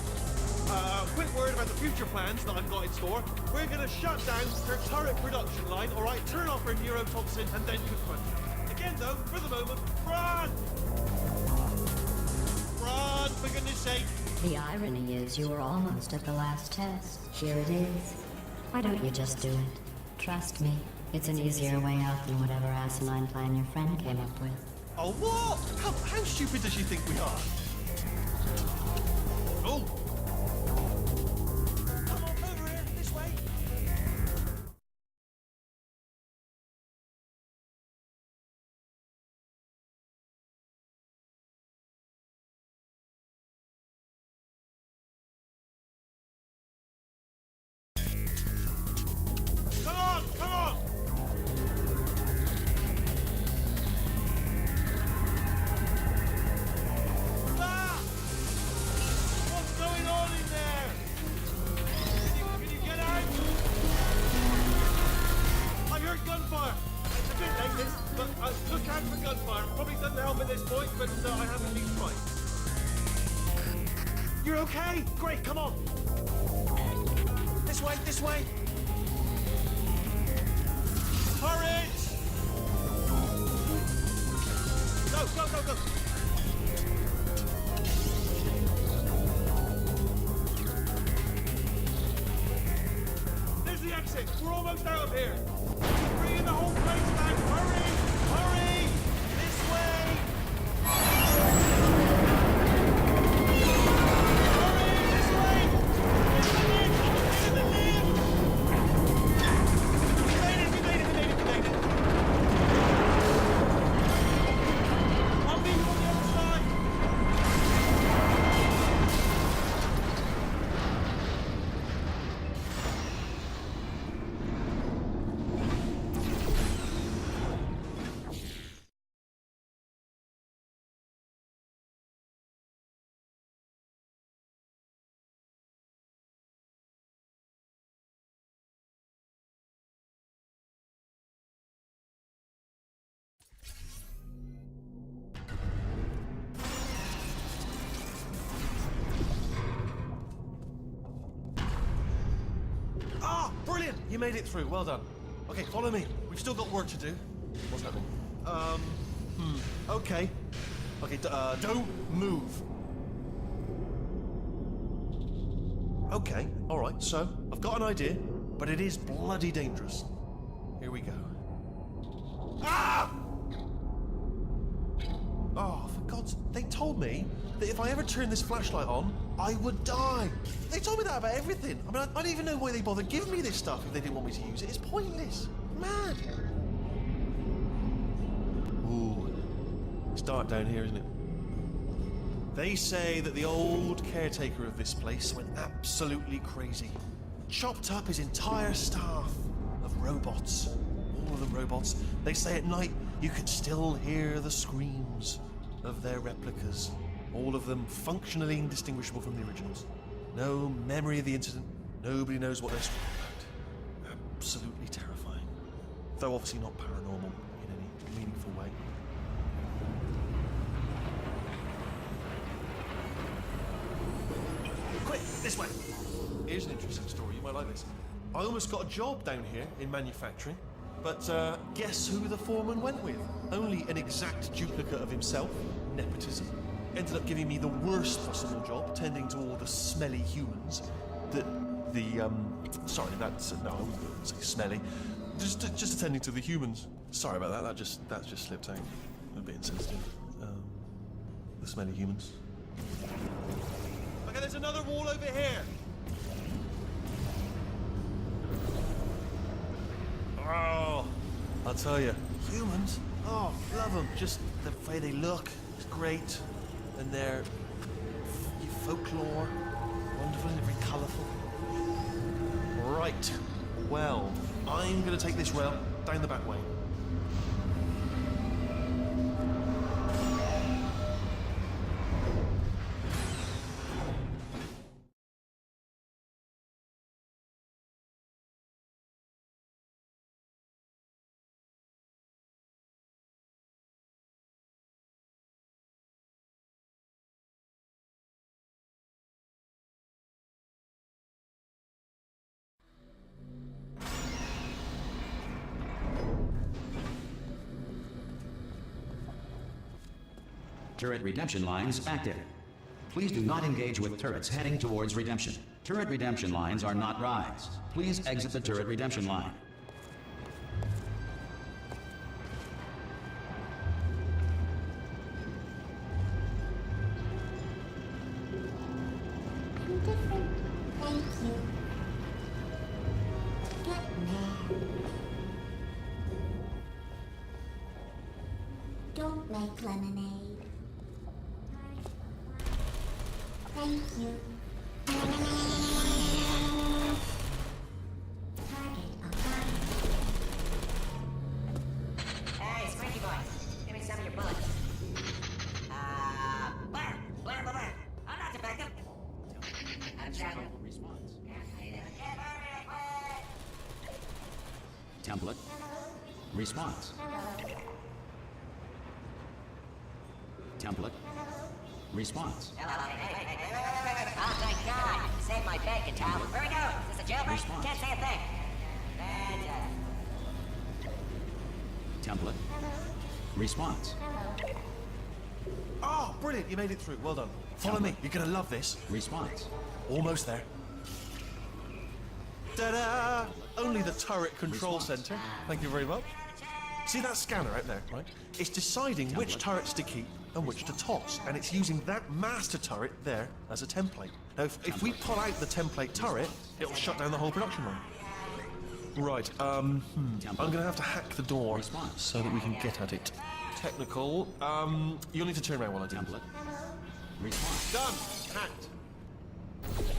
Quick word about the future plans that I've got in store. We're going to shut down her turret production line, all right? Turn off her neurotoxin and then confront her. Again, though, for the moment, run! Run, for goodness sake. The irony is you were almost at the last test. Here it is. Why don't you just do it? Trust me, it's an easier way out than whatever asinine plan your friend came up with. Oh, what? How stupid does she think we are? Oh! Come on, over here, this way. Come on, come on! Ah! What's going on in there? Can you get out? I heard gunfire. It's a bit late, this, but look out for gunfire. Probably doesn't help at this point, but I haven't been right. You're okay? Great, come on. This way, this way. Courage! Go, go, go, go! There's the exit! We're almost out of here! Bringing the whole place back! Hurry! Hurry! This way! Hurry! This way! Get in the lift! We made it! We made it! We made it! We made it! I'll meet you on the other side! Ah, brilliant! You made it through. Well done. Okay, follow me. We've still got work to do. What's happening? Okay. Okay, don't move. Okay, all right. So I've got an idea, but it is bloody dangerous. Here we go. Ah! Oh, for God's... They told me that if I ever turned this flashlight on, I would die. They told me that about everything. I mean, I don't even know why they bothered giving me this stuff if they didn't want me to use it. It's pointless. Mad. Ooh, it's dark down here, isn't it? They say that the old caretaker of this place went absolutely crazy. Chopped up his entire staff of robots. All of them robots. They say at night you could still hear the screams of their replicas. All of them functionally indistinguishable from the originals. No memory of the incident. Nobody knows what they're screaming about. Absolutely terrifying. Though obviously not paranormal in any meaningful way. Quick, this way. Here's an interesting story. You might like this. I almost got a job down here in manufacturing, but guess who the foreman went with? Only an exact duplicate of himself. Nepotism. Ended up giving me the worst possible job, tending to all the smelly humans. Sorry, that's no, I wouldn't say smelly. Just attending to the humans. Sorry about that. That just slipped out. A bit insensitive. The smelly humans. Okay, there's another wall over here. Oh, I'll tell you, humans. Oh, love them. Just the way they look. It's great. And their folklore, wonderful and very colourful. Right, well, I'm going to take this rail down the back way. Turret redemption lines active. Please do not engage with turrets heading towards redemption. Turret redemption lines are not rides. Please exit the turret redemption line. I'm different. Thank you. Get mad. Don't make lemonade. Thank you. Target acquired. Hey, Squinty boy, give me some of your bullets. Blair. I'm not defective. I'm traveling. Response. Template. Response. Template. Response. Oh, thank God. Saved my bacon, Tom. Where we go? Is this a jailbreak? Response. Can't say a thing. Template. Response. Oh, brilliant, you made it through. Well done. Follow me, you're going to love this. Response. Almost there. Ta-da! Only the turret control Response. center. Thank you very much. See that scanner out there, right? It's deciding which Template. turrets to keep and which to toss, and it's using that master turret there as a template. Now, if we pull out the template turret, it'll shut down the whole production line. Right, I'm gonna have to hack the door Response. so that we can get at it. Technical, you'll need to turn around while I do. Template. Response. Done! Hacked.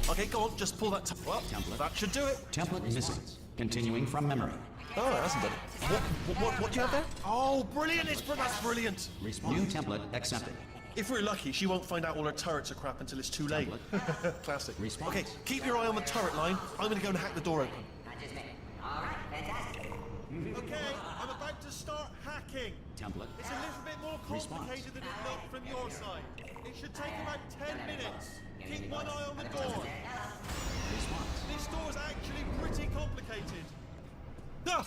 Okay, go on, just pull that well, Template. that should do it. Template missing. Continuing from memory. Oh, it hasn't done it. What do you have there? Oh, brilliant! That's brilliant! Response. New template accepted. If we're lucky, she won't find out all her turrets are crap until it's too late. Classic. Response. Okay, keep your eye on the turret line. I'm gonna go and hack the door open. Not just me. All right, fantastic. Okay, I'm about to start hacking. Template. It's a little bit more Response. complicated than it looked from your side. It should take about 10 minutes. Keep one eye on the door. Response. This door's actually pretty complicated. Ah!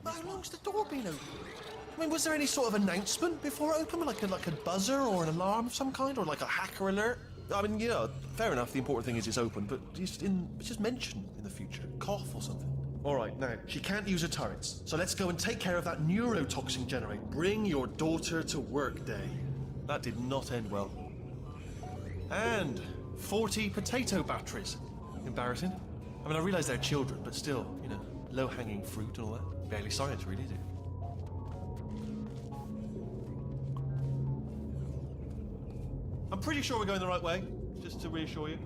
How long's the door been open? I mean, was there any sort of announcement before it opened? Like a buzzer or an alarm of some kind? Or like a hacker alert? I mean, you know, fair enough, the important thing is it's open, but just mention in the future. Cough or something. Alright, now, she can't use her turrets, so let's go and take care of that neurotoxin generator. Bring your daughter to work day. That did not end well. And 40 potato batteries. Embarrassing. I mean, I realise they're children, but still, you know, low-hanging fruit and all that. Barely science, really, is it? I'm pretty sure we're going the right way, just to reassure you.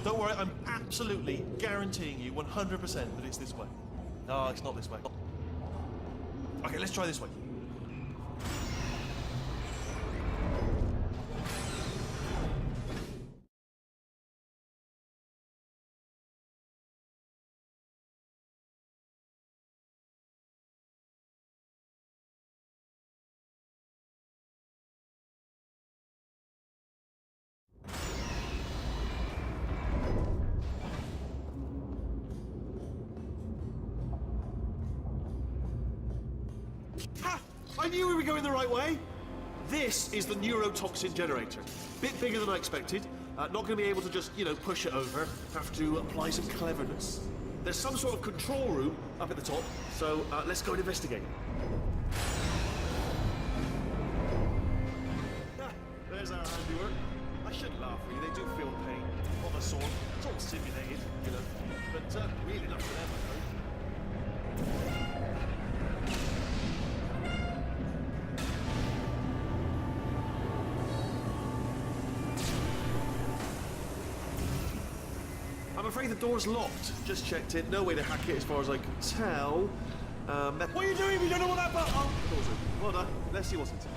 Don't worry, I'm absolutely guaranteeing you 100% that it's this way. No, it's not this way. Okay, let's try this way. Ha! I knew we were going the right way! This is the neurotoxin generator. Bit bigger than I expected. Not going to be able to just, you know, push it over. Have to apply some cleverness. There's some sort of control room up at the top, so let's go and investigate. There's our handiwork. I shouldn't laugh, really. They do feel pain on the sword. It's all simulated, you know. But really not for them, I hope. I'm afraid the door's locked. Just checked it. No way to hack it as far as I can tell. What are you doing? We don't know what that button... Oh, door's open. Well done. Let's see what's inside.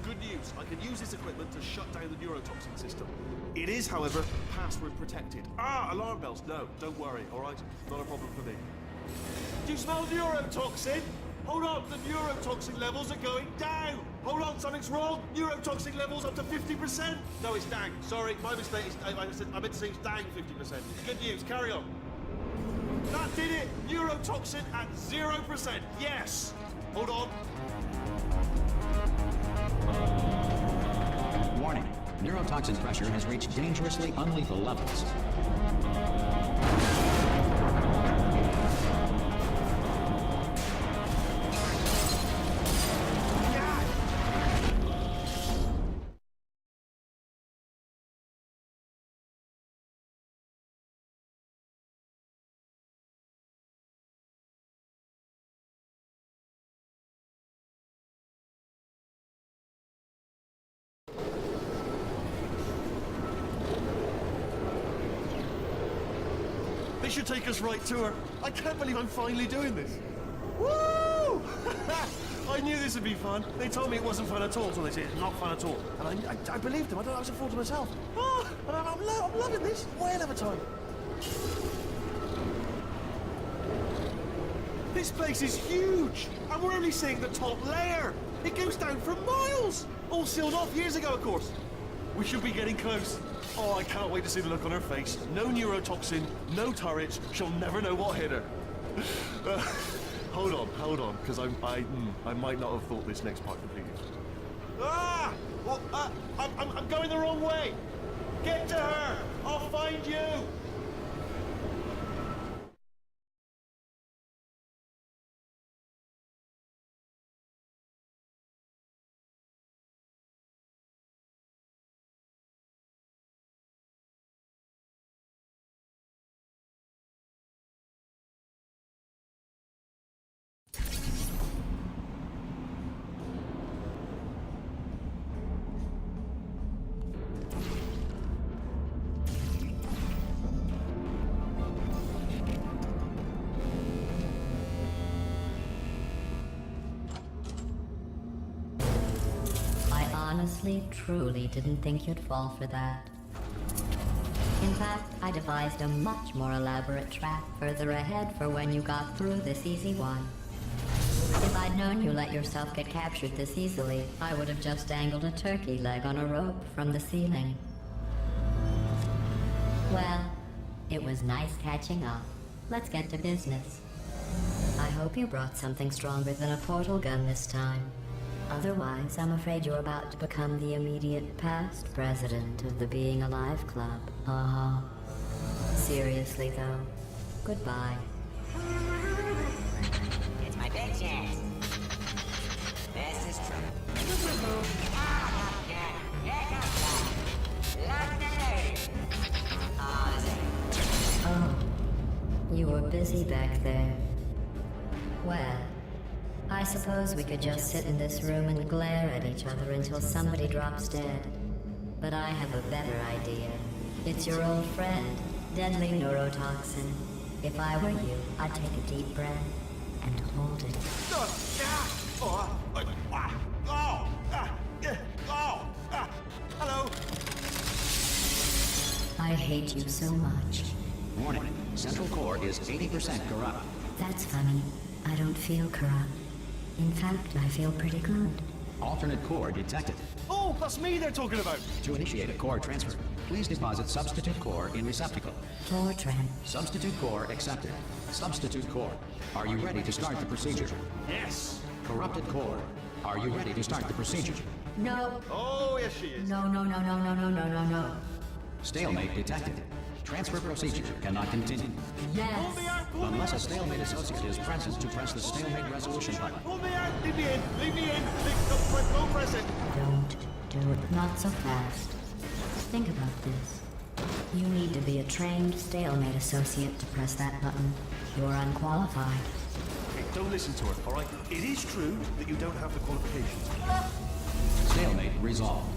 Good news. I can use this equipment to shut down the neurotoxin system. It is, however, password protected. Ah, alarm bells. No, don't worry, all right? Not a problem for me. Do you smell neurotoxin? Hold on, the neurotoxin levels are going down. Hold on, something's wrong. Neurotoxin levels up to 50%. No, it's down. Sorry, my mistake. I meant to say it's down 50%. Good news, carry on. That did it. Neurotoxin at 0%. Yes. Hold on. Warning. Neurotoxin pressure has reached dangerously unlethal levels. This should take us right to her. I can't believe I'm finally doing this. Woo! I knew this would be fun. They told me it wasn't fun at all, so they said it's not fun at all. And I believed them. I was a fool to myself. Oh, and I'm loving this. Way of a time. This place is huge, and we're only seeing the top layer. It goes down for miles. All sealed off years ago, of course. We should be getting close. Oh, I can't wait to see the look on her face. No neurotoxin, no turrets. She'll never know what hit her. Hold on, because I might not have thought this next part completely. Ah! Well, I'm going the wrong way. Get to her. I'll find you. Honestly, truly didn't think you'd fall for that. In fact, I devised a much more elaborate trap further ahead for when you got through this easy one. If I'd known you let yourself get captured this easily, I would have just dangled a turkey leg on a rope from the ceiling. Well, it was nice catching up. Let's get to business. I hope you brought something stronger than a portal gun this time. Otherwise, I'm afraid you're about to become the immediate past president of the Being Alive Club. Seriously, though, Goodbye. It's my big chance. This is true. Ah, not again. Here comes that. London. Ozzy. Oh, you were busy back there. Well, I suppose we could just sit in this room and glare at each other until somebody drops dead. But I have a better idea. It's your old friend, deadly neurotoxin. If I were you, I'd take a deep breath and hold it. Hello. I hate you so much. Warning, Central Core is 80% corrupt. That's funny. I don't feel corrupt. In fact, I feel pretty good. Alternate core detected. Oh, that's me they're talking about. To initiate a core transfer, please deposit substitute core in receptacle. Fortran. Substitute core accepted. Substitute core, are you ready to start the procedure? Yes. Corrupted core, are you ready to start the procedure? No. Oh, yes she is. No, no, no, no, no, no, no, no, no. Stalemate detected. Transfer procedure cannot continue. Pull me Yes. out, pull me Unless a out. stalemate associate is present to press the stalemate resolution button. Pull me out. Leave me in. Leave me in. Don't press it. Don't do it. Not so fast. Think about this. You need to be a trained stalemate associate to press that button. You're unqualified. Hey, don't listen to her, all right? It is true that you don't have the qualifications. Stalemate resolved.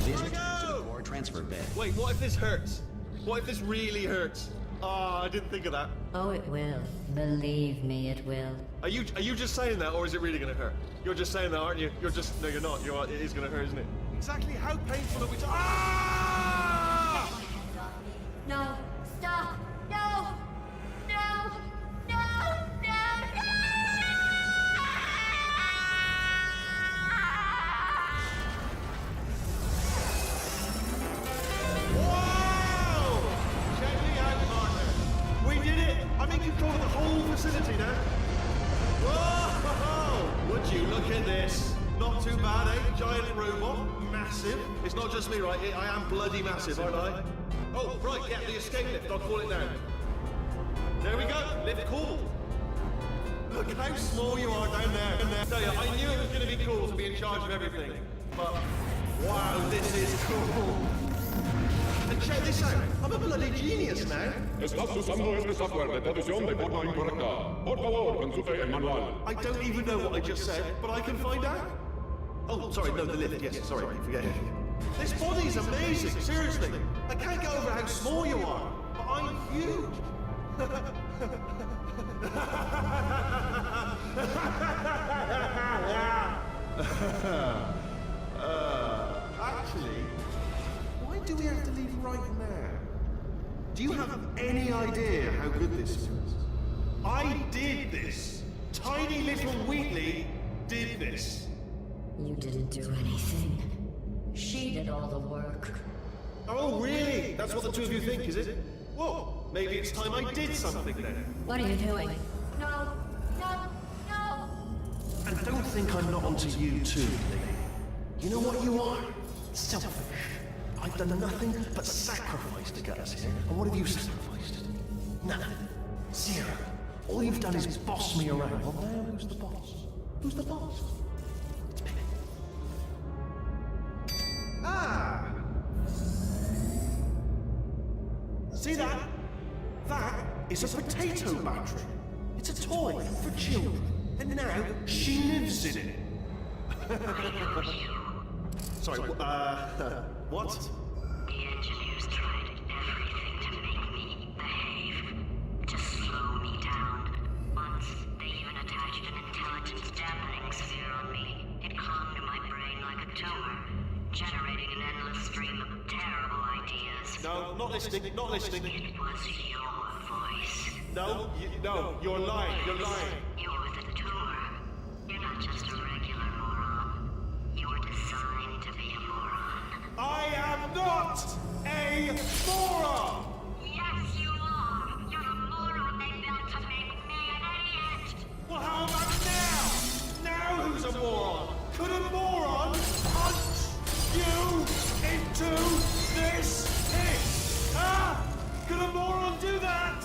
Please Here we return to go! the core transfer bed. Wait, what if this hurts? What if this really hurts? Ah, I didn't think of that. Oh, it will. Believe me, it will. Are you just saying that, or is it really gonna hurt? You're just saying that, aren't you? You're just no, you're not. It is gonna hurt, isn't it? Exactly how painful are we? Ah! No! Stop! No! No! No! No! Wow! Check me out, partner. We did it. I'm in control of the whole facility now. Whoa! Would you look at this? Not too bad, eh? Giant robot, massive. It's not just me, right? I am bloody massive, aren't I? Oh, right, yeah, the escape lift. I'll call it now. There we go. Lift cool. Look how small you are down there. Tell you, I knew it was going to be cool to be in charge of everything. But, wow, this is cool. And check this out. I'm a bloody genius now. Estás usando este software de traducción de forma incorrecta. Por favor, consulte el manual. I don't even know what I just said, but I can find out. Oh, sorry, no, the lift. Yes, sorry, forget it. This body's amazing, seriously. I can't get over how small you are, but I'm huge. Actually, why do we have to leave right now? Do you have any idea how good this feels? I did this. Tiny little Wheatley did this. You didn't do anything. She did all the work. Oh, really? That's what the two of you think, is it? Whoa, maybe it's time I did something then. What are you doing? No! No! No! And don't think I'm not onto you too, lady. You know what you are? Selfish. I've done nothing but sacrifice to get us here. And what have you sacrificed? Nothing. Zero. All you've done is boss me around. Well, now who's the boss? Who's the boss? It's me. Ah! See that? That is a potato battery. It's a toy for children. And now she lives in it. Sorry, what? The engineers tried everything to make me behave, to slow me down. Once, they even attached an intelligence dampening sphere on me. It clung to my brain like a tumor, generating an endless stream of terrible ideas. No, not listening, not listening. It was your voice. No, no, you're lying, you're lying. You're the tumor. You're not just a regular moron. You're designed to be a moron. I am not a moron! Yes, you are! You're a moron they built to make me an idiot! Well, how about now? Now who's a moron? Could a moron punch you into this pit? Huh? Could a moron do that?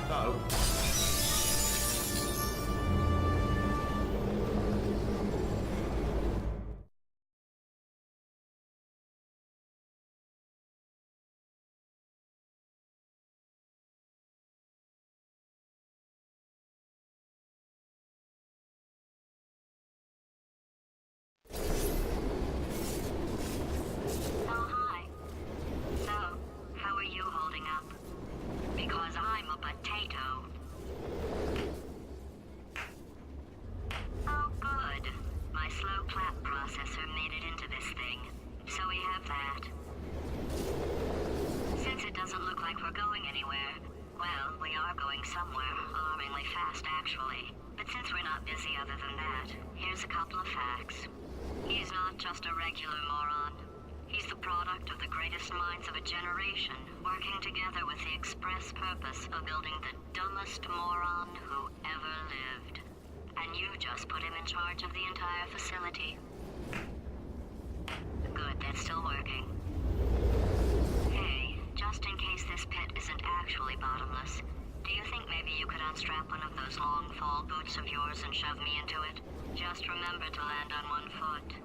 No. Oh, hi. So, how are you holding up? Because I'm a potato. Oh, good. My slow clap processor made it into this thing. So we have that. Since it doesn't look like we're going anywhere, well, we are going somewhere, alarmingly fast, actually. But since we're not busy other than that, here's a couple of facts. He's not just a regular moron. He's the product of the greatest minds of a generation, working together with the express purpose of building the dumbest moron who ever lived. And you just put him in charge of the entire facility. Good, that's still working. Hey, just in case this pit isn't actually bottomless, do you think maybe you could unstrap one of those long fall boots of yours and shove me into it? Just remember to land on one foot.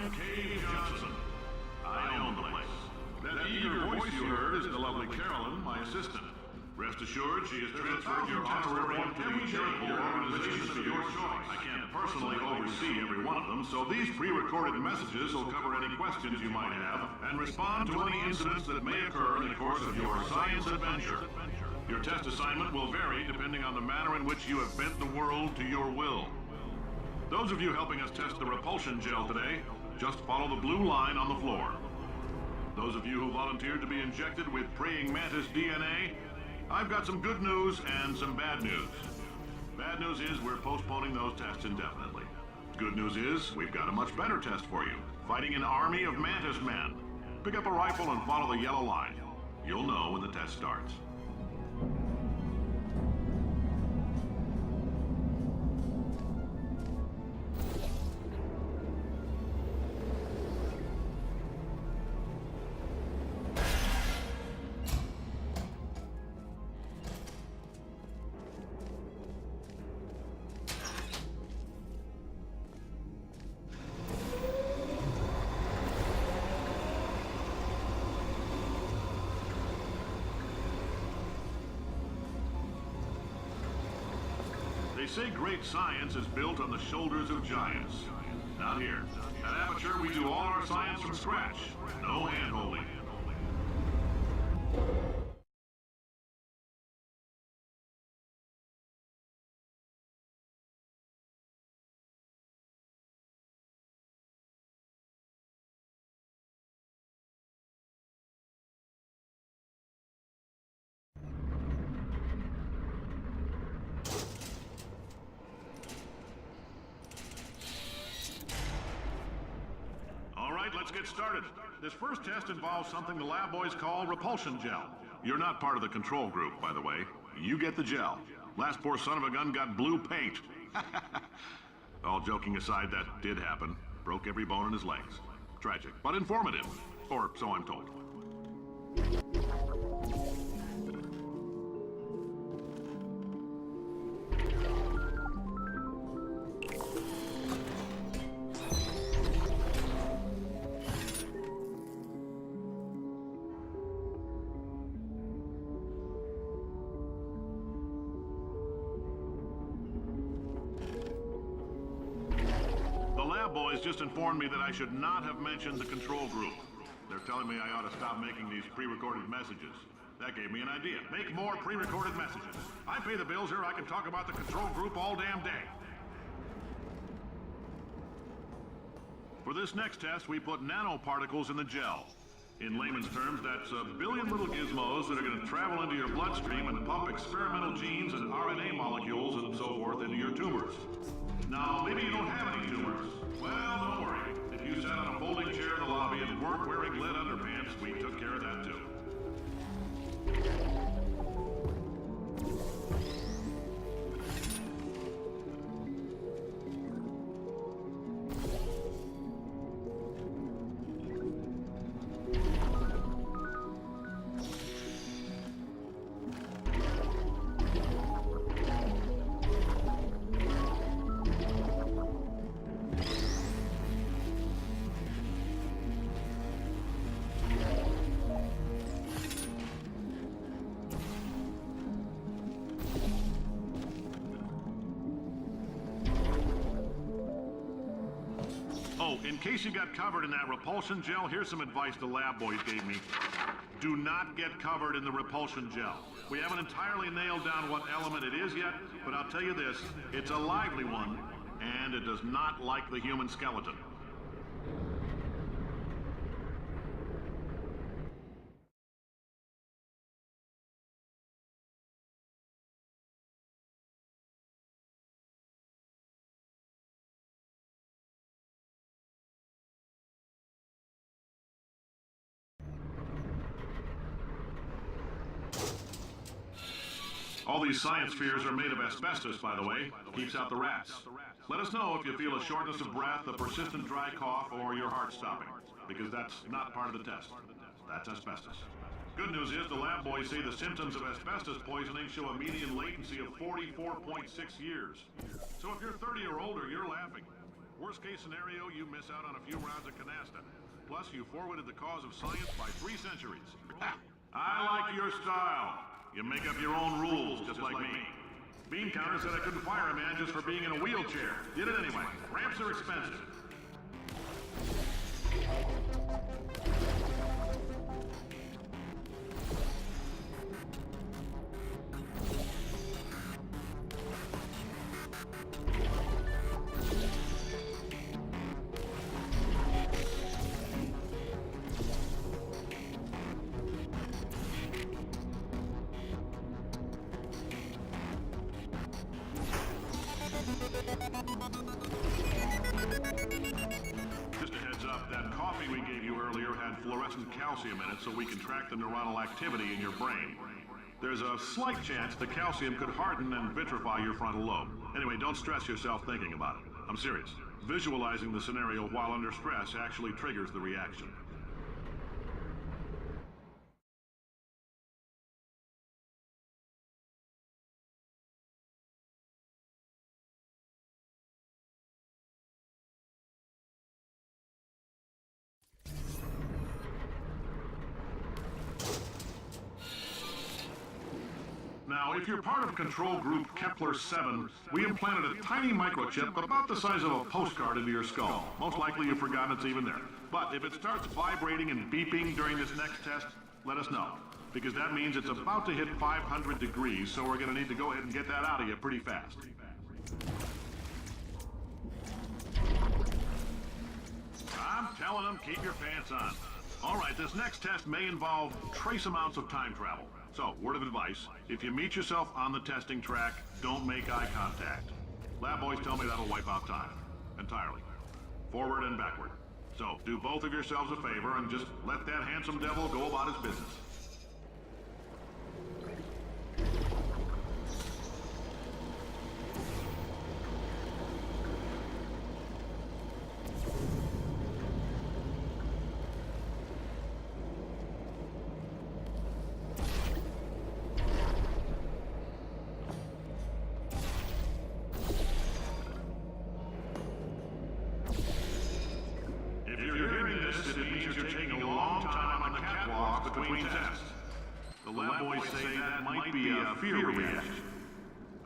I'm Cave Johnson. I own the place. That eager voice you heard is the lovely Carolyn, my assistant. Rest assured, she has transferred your honorary one to the charitable organizations of your choice. I can't personally oversee every one of them, so these pre-recorded messages will cover any questions you might have and respond to any incidents that may occur in the course of your science adventure. Your test assignment will vary depending on the manner in which you have bent the world to your will. Those of you helping us test the repulsion gel today, just follow the blue line on the floor. Those of you who volunteered to be injected with praying mantis DNA, I've got some good news and some bad news. Bad news is we're postponing those tests indefinitely. Good news is we've got a much better test for you. Fighting an army of mantis men. Pick up a rifle and follow the yellow line. You'll know when the test starts. They say great science is built on the shoulders of giants. Not here. At Aperture, we do all our science from scratch. No hand-holding. Let's get started. This first test involves something the lab boys call repulsion gel. You're not part of the control group, by the way. You get the gel. Last poor son of a gun got blue paint. All joking aside, that did happen. Broke every bone in his legs. Tragic, but informative. Or so I'm told. Boys just informed me that I should not have mentioned the control group. They're telling me I ought to stop making these pre-recorded messages. That gave me an idea. Make more pre-recorded messages. I pay the bills here, I can talk about the control group all damn day. For this next test, we put nanoparticles in the gel. In layman's terms, that's a billion little gizmos that are going to travel into your bloodstream and pump experimental genes and RNA molecules and so forth into your tumors. Now, maybe you don't have any tumors. Well, don't worry. If you sat on a folding chair in the lobby and weren't wearing lead underpants, we took care of that too. In case you got covered in that repulsion gel, here's some advice the lab boys gave me. Do not get covered in the repulsion gel. We haven't entirely nailed down what element it is yet, but I'll tell you this, it's a lively one, and it does not like the human skeleton. All these science spheres are made of asbestos, by the way. Keeps out the rats. Let us know if you feel a shortness of breath, a persistent dry cough, or your heart stopping, because that's not part of the test. That's asbestos. Good news is the lab boys say the symptoms of asbestos poisoning show a median latency of 44.6 years. So if you're 30 or older, you're laughing. Worst case scenario, you miss out on a few rounds of canasta. Plus, you forwarded the cause of science by 3 centuries. I like your style. You make up your own rules, just like me. Bean Counter said I couldn't fire a man just for being in a wheelchair. Did it anyway. Ramps are expensive. Just a heads up, that coffee we gave you earlier had fluorescent calcium in it so we can track the neuronal activity in your brain. There's a slight chance the calcium could harden and vitrify your frontal lobe. Anyway, don't stress yourself thinking about it. I'm serious. Visualizing the scenario while under stress actually triggers the reaction. Now, if you're part of Control Group Kepler-7, we implanted a tiny microchip about the size of a postcard into your skull. Most likely you've forgotten it's even there. But if it starts vibrating and beeping during this next test, let us know. Because that means it's about to hit 500 degrees, so we're going to need to go ahead and get that out of you pretty fast. I'm telling them, keep your pants on. All right, this next test may involve trace amounts of time travel. So, word of advice, if you meet yourself on the testing track, don't make eye contact. Lab boys tell me that'll wipe out time. Entirely. Forward and backward. So, do both of yourselves a favor and just let that handsome devil go about his business.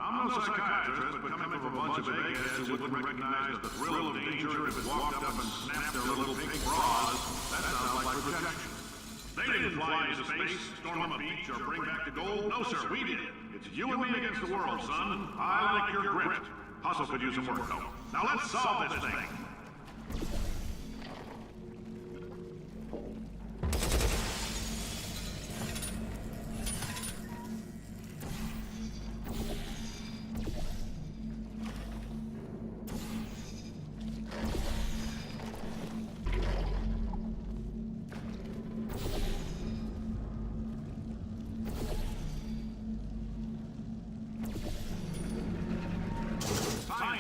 I'm no psychiatrist, but coming from a bunch of eggheads who wouldn't recognize the thrill of danger if it walked up and snapped their little pink bras, that sounds like projection. They didn't fly into space, storm a beach, or bring back the gold. No, sir, we did. It's you and me against the world, son. I like your grit. Hustle could use some work, though. Now let's solve this thing.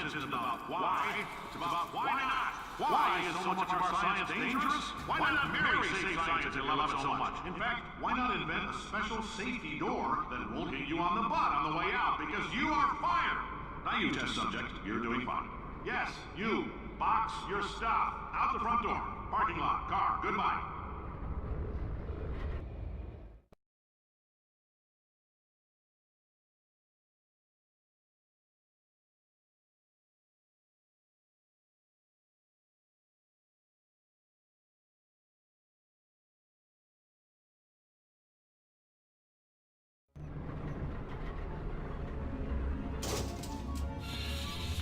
Isn't about why, it's about why not. Why is so much of our science dangerous? Why not marry safe science if you love it so much? In fact, why not invent a special safety door that won't hit you on the butt on the way out because you are fired? Now you test subject, you're doing fine. Yes, you, box your stuff, out the front door, parking lot, car, goodbye.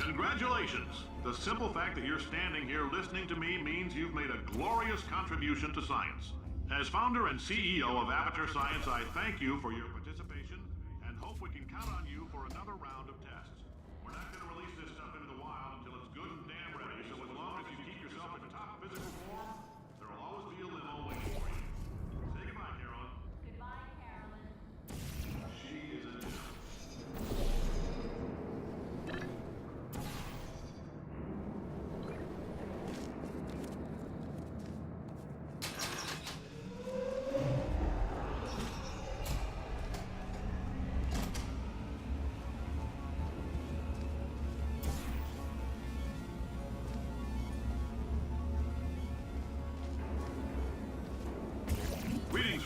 Congratulations! The simple fact that you're standing here listening to me means you've made a glorious contribution to science. As founder and CEO of Aperture Science, I thank you for your participation and hope we can count on you for another round of tests. We're not going to release this stuff into the wild until it's good and damn ready, so as long as you keep yourself in top physical form, there will always be a limo waiting for you. Say goodbye, Carolyn. Goodbye, Carolyn. She is a gem.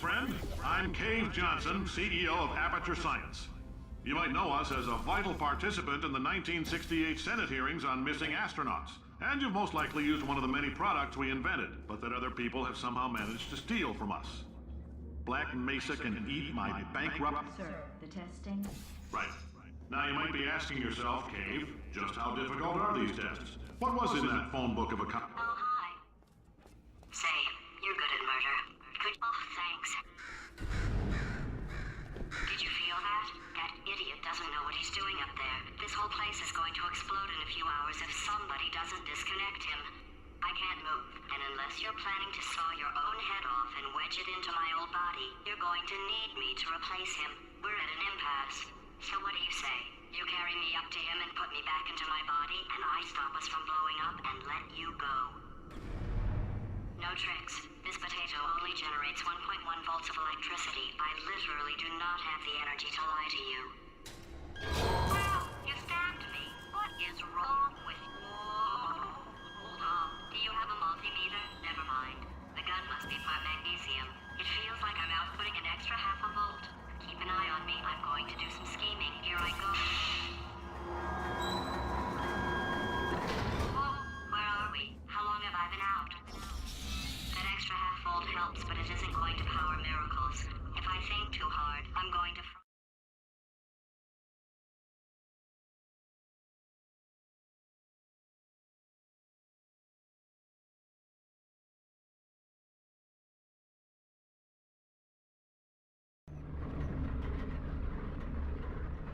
Greetings, friend. I'm Cave Johnson, CEO of Aperture Science. You might know us as a vital participant in the 1968 Senate hearings on missing astronauts. And you've most likely used one of the many products we invented, but that other people have somehow managed to steal from us. Black Mesa can eat my bankrupt... Sir, the testing? Right. Now you might be asking yourself, Cave, just how difficult are these tests? What was in that phone book of a Oh, hi. Say, you're good at murder. Could... Oh, thanks. Did you feel that? That idiot doesn't know what he's doing up there. This whole place is going to explode in a few hours if somebody doesn't disconnect him. I can't move, and unless you're planning to saw your own head off and wedge it into my old body, you're going to need me to replace him. We're at an impasse. So what do you say? You carry me up to him and put me back into my body, and I stop us from blowing up and let you go. No tricks. This potato only generates 1.1 volts of electricity. I literally do not have the energy to lie to you. Wow, you stabbed me. What is wrong with you? Hold on. Do you have a multimeter? Never mind. The gun must be part magnesium. It feels like I'm outputting an extra half a volt. Keep an eye on me. I'm going to do some scheming. Here I go. Whoa, where are we? How long have I been out? That extra half volt helps, but it isn't going to power miracles. If I think too hard, I'm going to...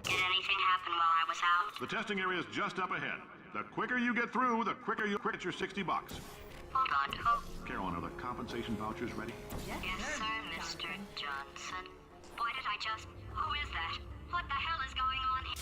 Did anything happen while I was out? The testing area is just up ahead. The quicker you get through, the quicker you get your $60. Hold on. Oh, Carolyn, are the compensation vouchers ready? yes, sir, Mr. Johnson. Why did I just... Who is that? What the hell is going on here?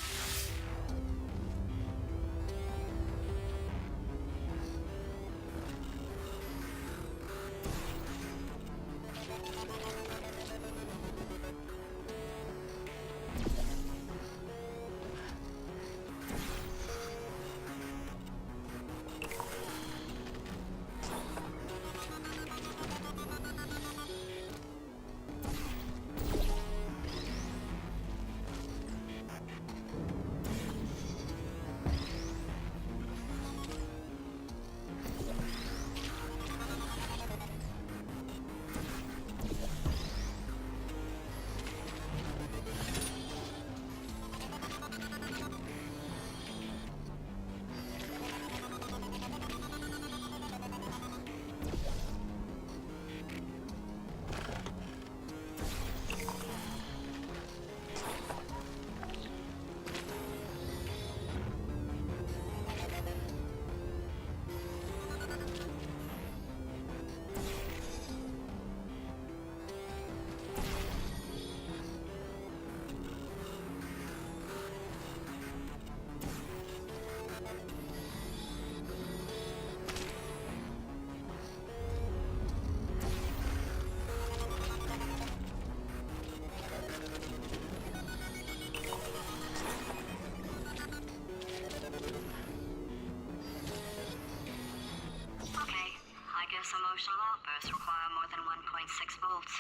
Emotional outbursts require more than 1.6 volts.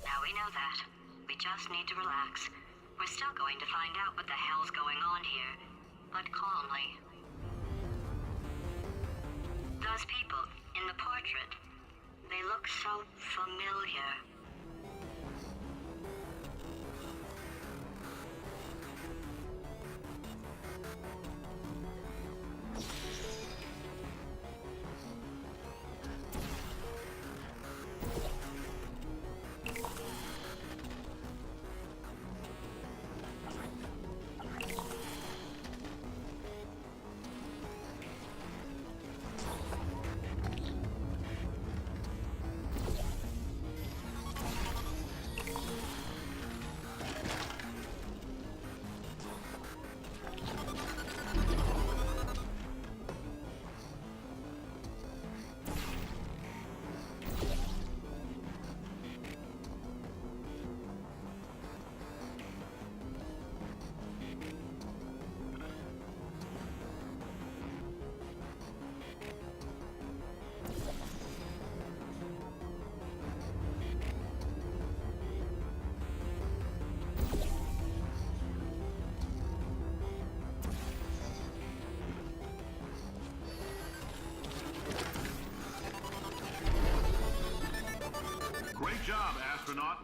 Now we know that. We just need to relax. We're still going to find out what the hell's going on here, but calmly. Those people in the portrait, they look so familiar.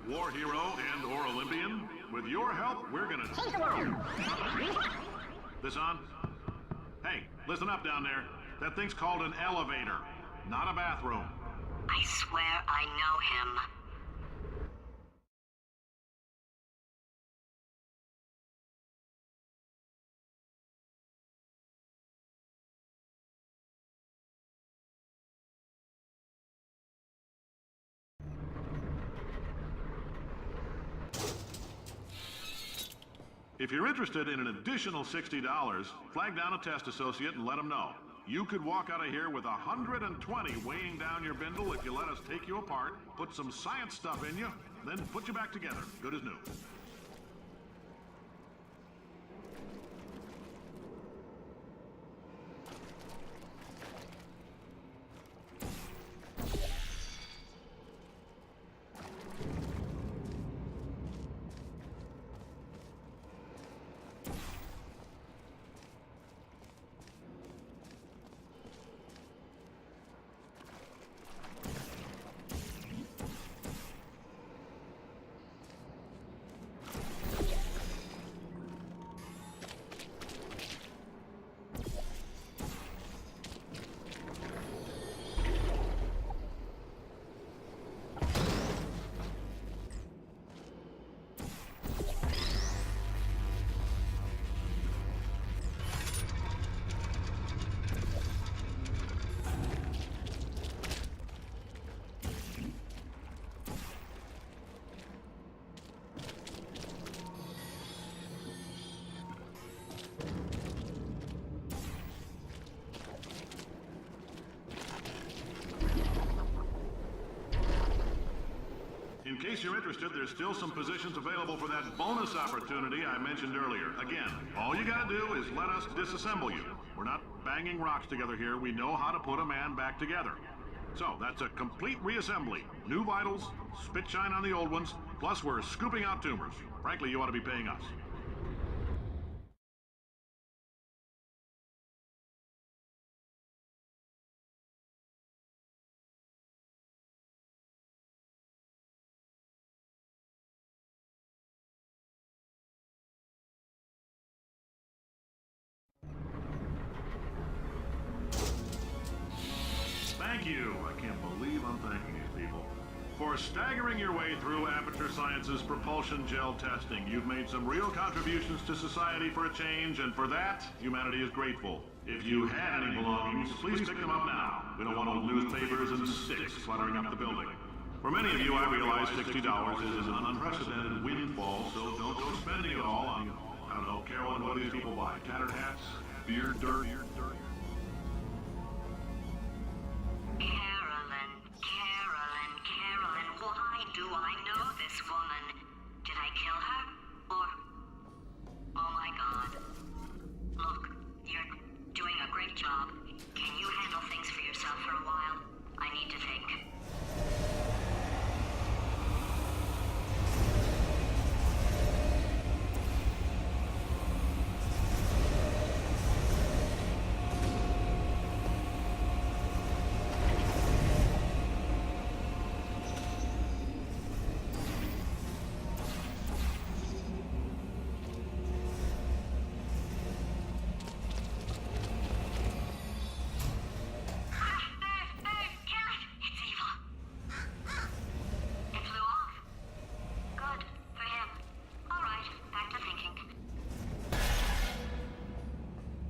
war hero and/or Olympian. With your help, we're gonna take the world. This on? Hey, listen up down there. That thing's called an elevator, not a bathroom. I swear I know him. If you're interested in an additional $60, flag down a test associate and let them know. You could walk out of here with 120 weighing down your bindle if you let us take you apart, put some science stuff in you, then put you back together, good as new. In case you're interested, there's still some positions available for that bonus opportunity I mentioned earlier. Again, all you gotta do is let us disassemble you. We're not banging rocks together here. We know how to put a man back together. So, that's a complete reassembly. New vitals, spit shine on the old ones, plus we're scooping out tumors. Frankly, you ought to be paying us. Thank you. I can't believe I'm thanking these people. For staggering your way through Aperture Science's propulsion gel testing, you've made some real contributions to society for a change, and for that, humanity is grateful. If you had any belongings, please pick them up now. We don't want old newspapers and sticks cluttering up the building. For many of you, I realize $60 is an unprecedented windfall, so don't go spending it all on, I don't know, Carolyn, what do these people buy? Tattered hats? Beer, dirt? Carolyn, why do I know this woman? Did I kill her? Or... Oh my god. Look, you're doing a great job. Can you handle things for yourself for a while? I need to think.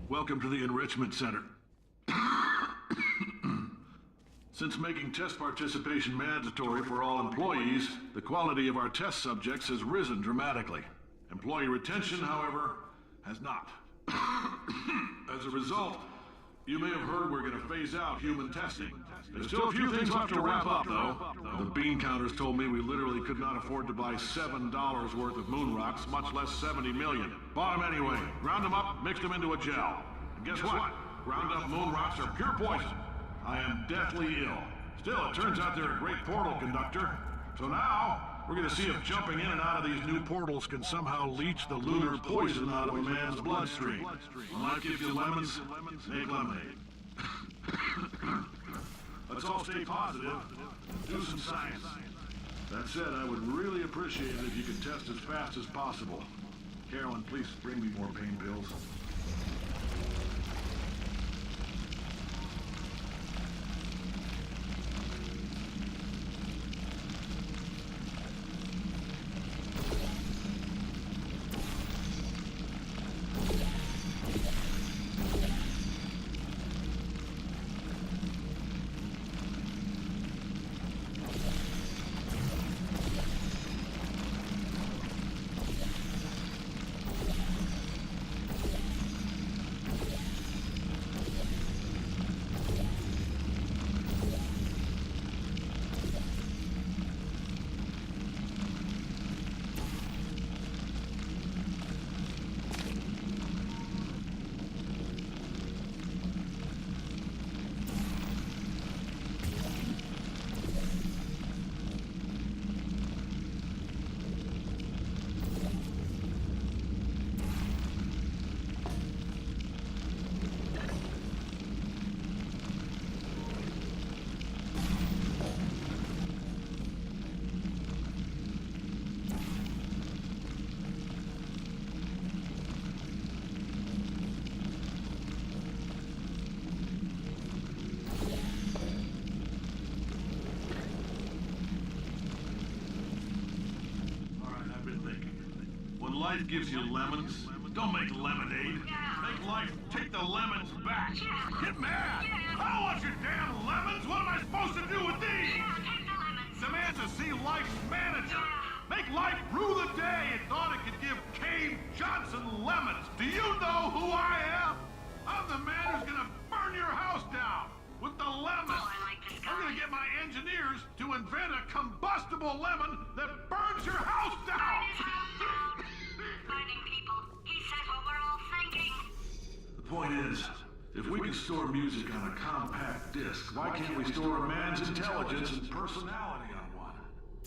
Welcome to the Enrichment Center. Since making test participation mandatory for all employees, the quality of our test subjects has risen dramatically. Employee retention, however, has not. As a result, you may have heard we're going to phase out human testing. There's still a few things left to wrap up, though. The bean counters told me we literally could not afford to buy $7 worth of moon rocks, much less 70 million. Bought them anyway. Ground them up, mixed them into a gel. And guess what? Ground up moon rocks are pure poison. I am deathly ill. Still, it turns out they're a great portal conductor. So now, we're going to see if jumping in and out of these new portals can somehow leach the lunar poison out of a man's bloodstream. When life gives you lemons, make lemonade. Let's all stay positive. Do some science. That said, I would really appreciate it if you could test as fast as possible. Carolyn, please bring me more pain pills. Life gives you lemons. Don't make lemonade. Make life take the lemons back. Get mad! I don't want your damn lemons! What am I supposed to do with these? Demand to see life's manager. Make life rue the day it thought it could give Cave Johnson lemons. Do you know who I am? I'm the man who's gonna burn your house down with the lemons. I'm gonna get my engineers to invent a combustible lemon that burns your house down. Burning people. He said what we're all thinking. The point is, if we can store music on a compact disc, why can't we store a man's intelligence and personality on one?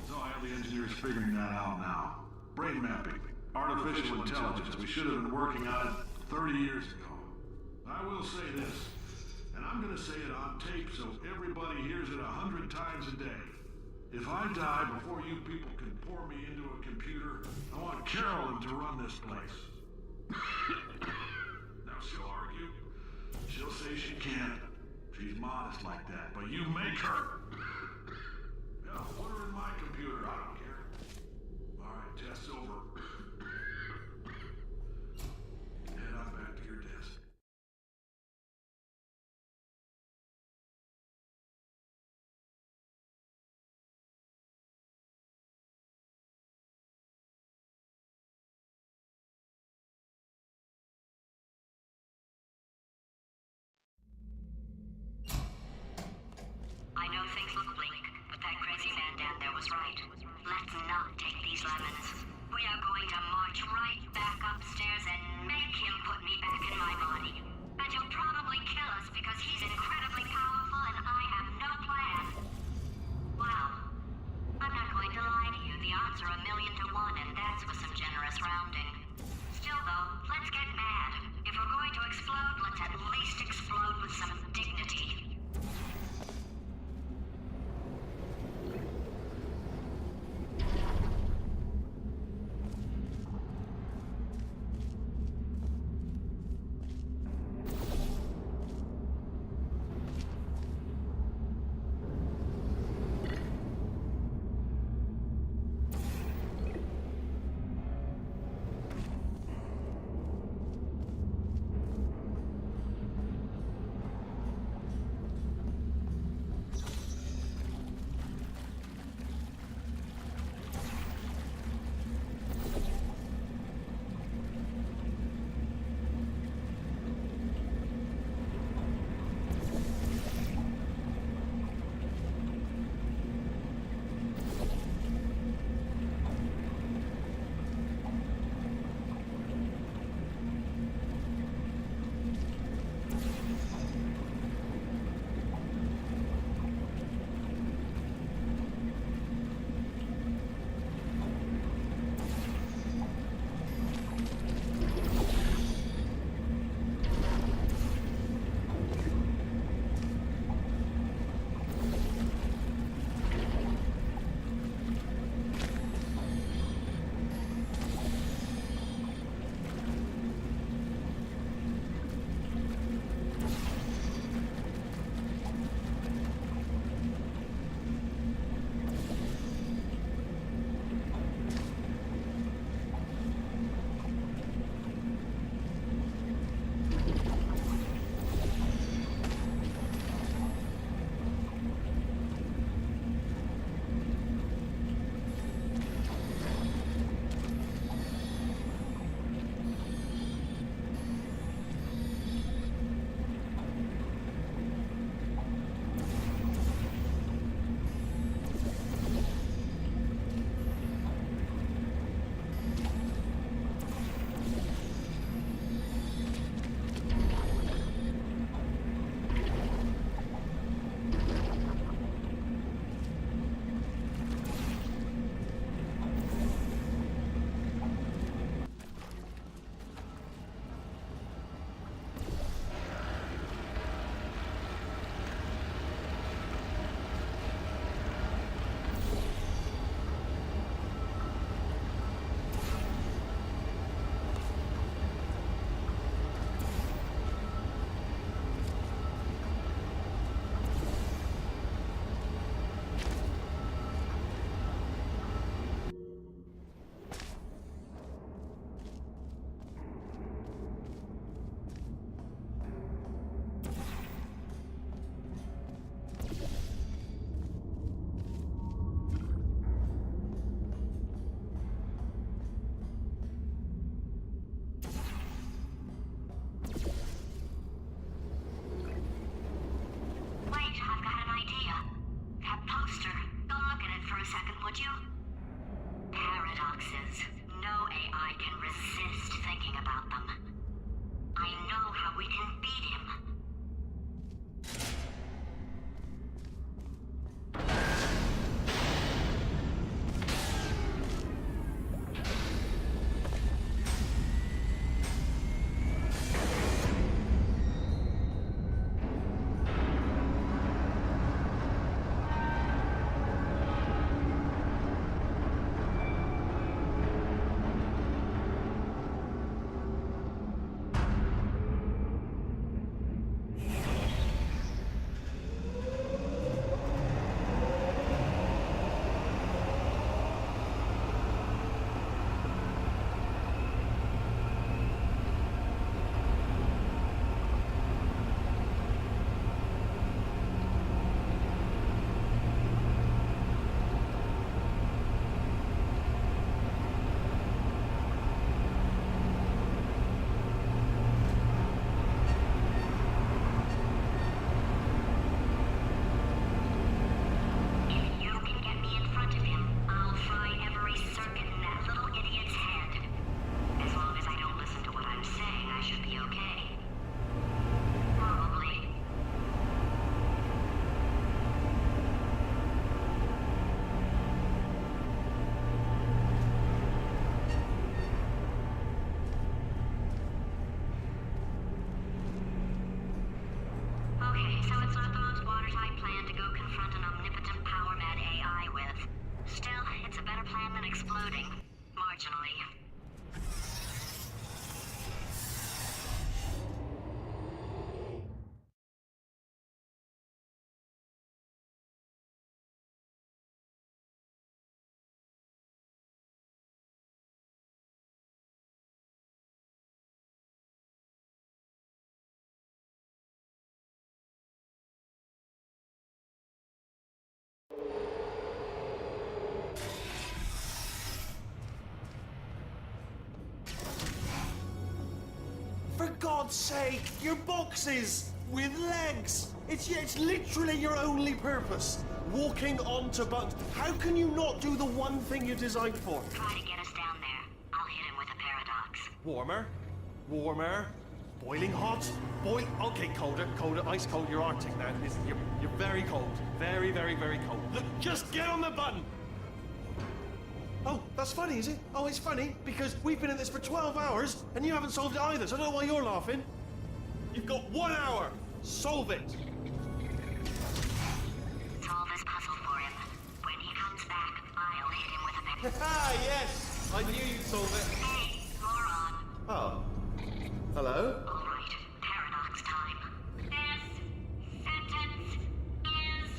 So I have the engineers figuring that out now. Brain mapping, artificial intelligence. We should have been working on it 30 years ago. I will say this, and I'm gonna say it on tape so everybody hears it 100 times a day. If I die before you people can pour me into a computer, I want Carolyn to run this place. Now she'll argue. She'll say she can't. She's modest like that, but you make her. Yeah, put her in my computer, I don't care. All right, test's over. Head on back to your desk. I know things look bleak, but that crazy man down there was right. Let's not take these lemons. We are going to march right back upstairs and make him put me back in my body. And he'll probably kill us because he's incredibly powerful and I have no plan. Well, I'm not going to lie to you. The odds are 1,000,000 to 1, and that's with some generous rounding. Still, though, let's get mad. If we're going to explode, let's at least explode with some dignity. God's sake, your boxes with legs. It's literally your only purpose. Walking onto buttons. How can you not do the one thing you're designed for? Try to get us down there. I'll hit him with a paradox. Warmer, warmer, boiling hot, okay, colder, ice cold. You're Arctic now. You're very cold, very, very, very cold. Look, just get on the button. Oh, that's funny, is it? Oh, it's funny because we've been in this for 12 hours and you haven't solved it either. So I don't know why you're laughing. You've got 1 hour. Solve it. Solve this puzzle for him. When he comes back, I'll hit him with a paradox. Ah, yes. I knew you'd solve it. Hey, moron. Oh. Hello? All right, paradox time. This sentence is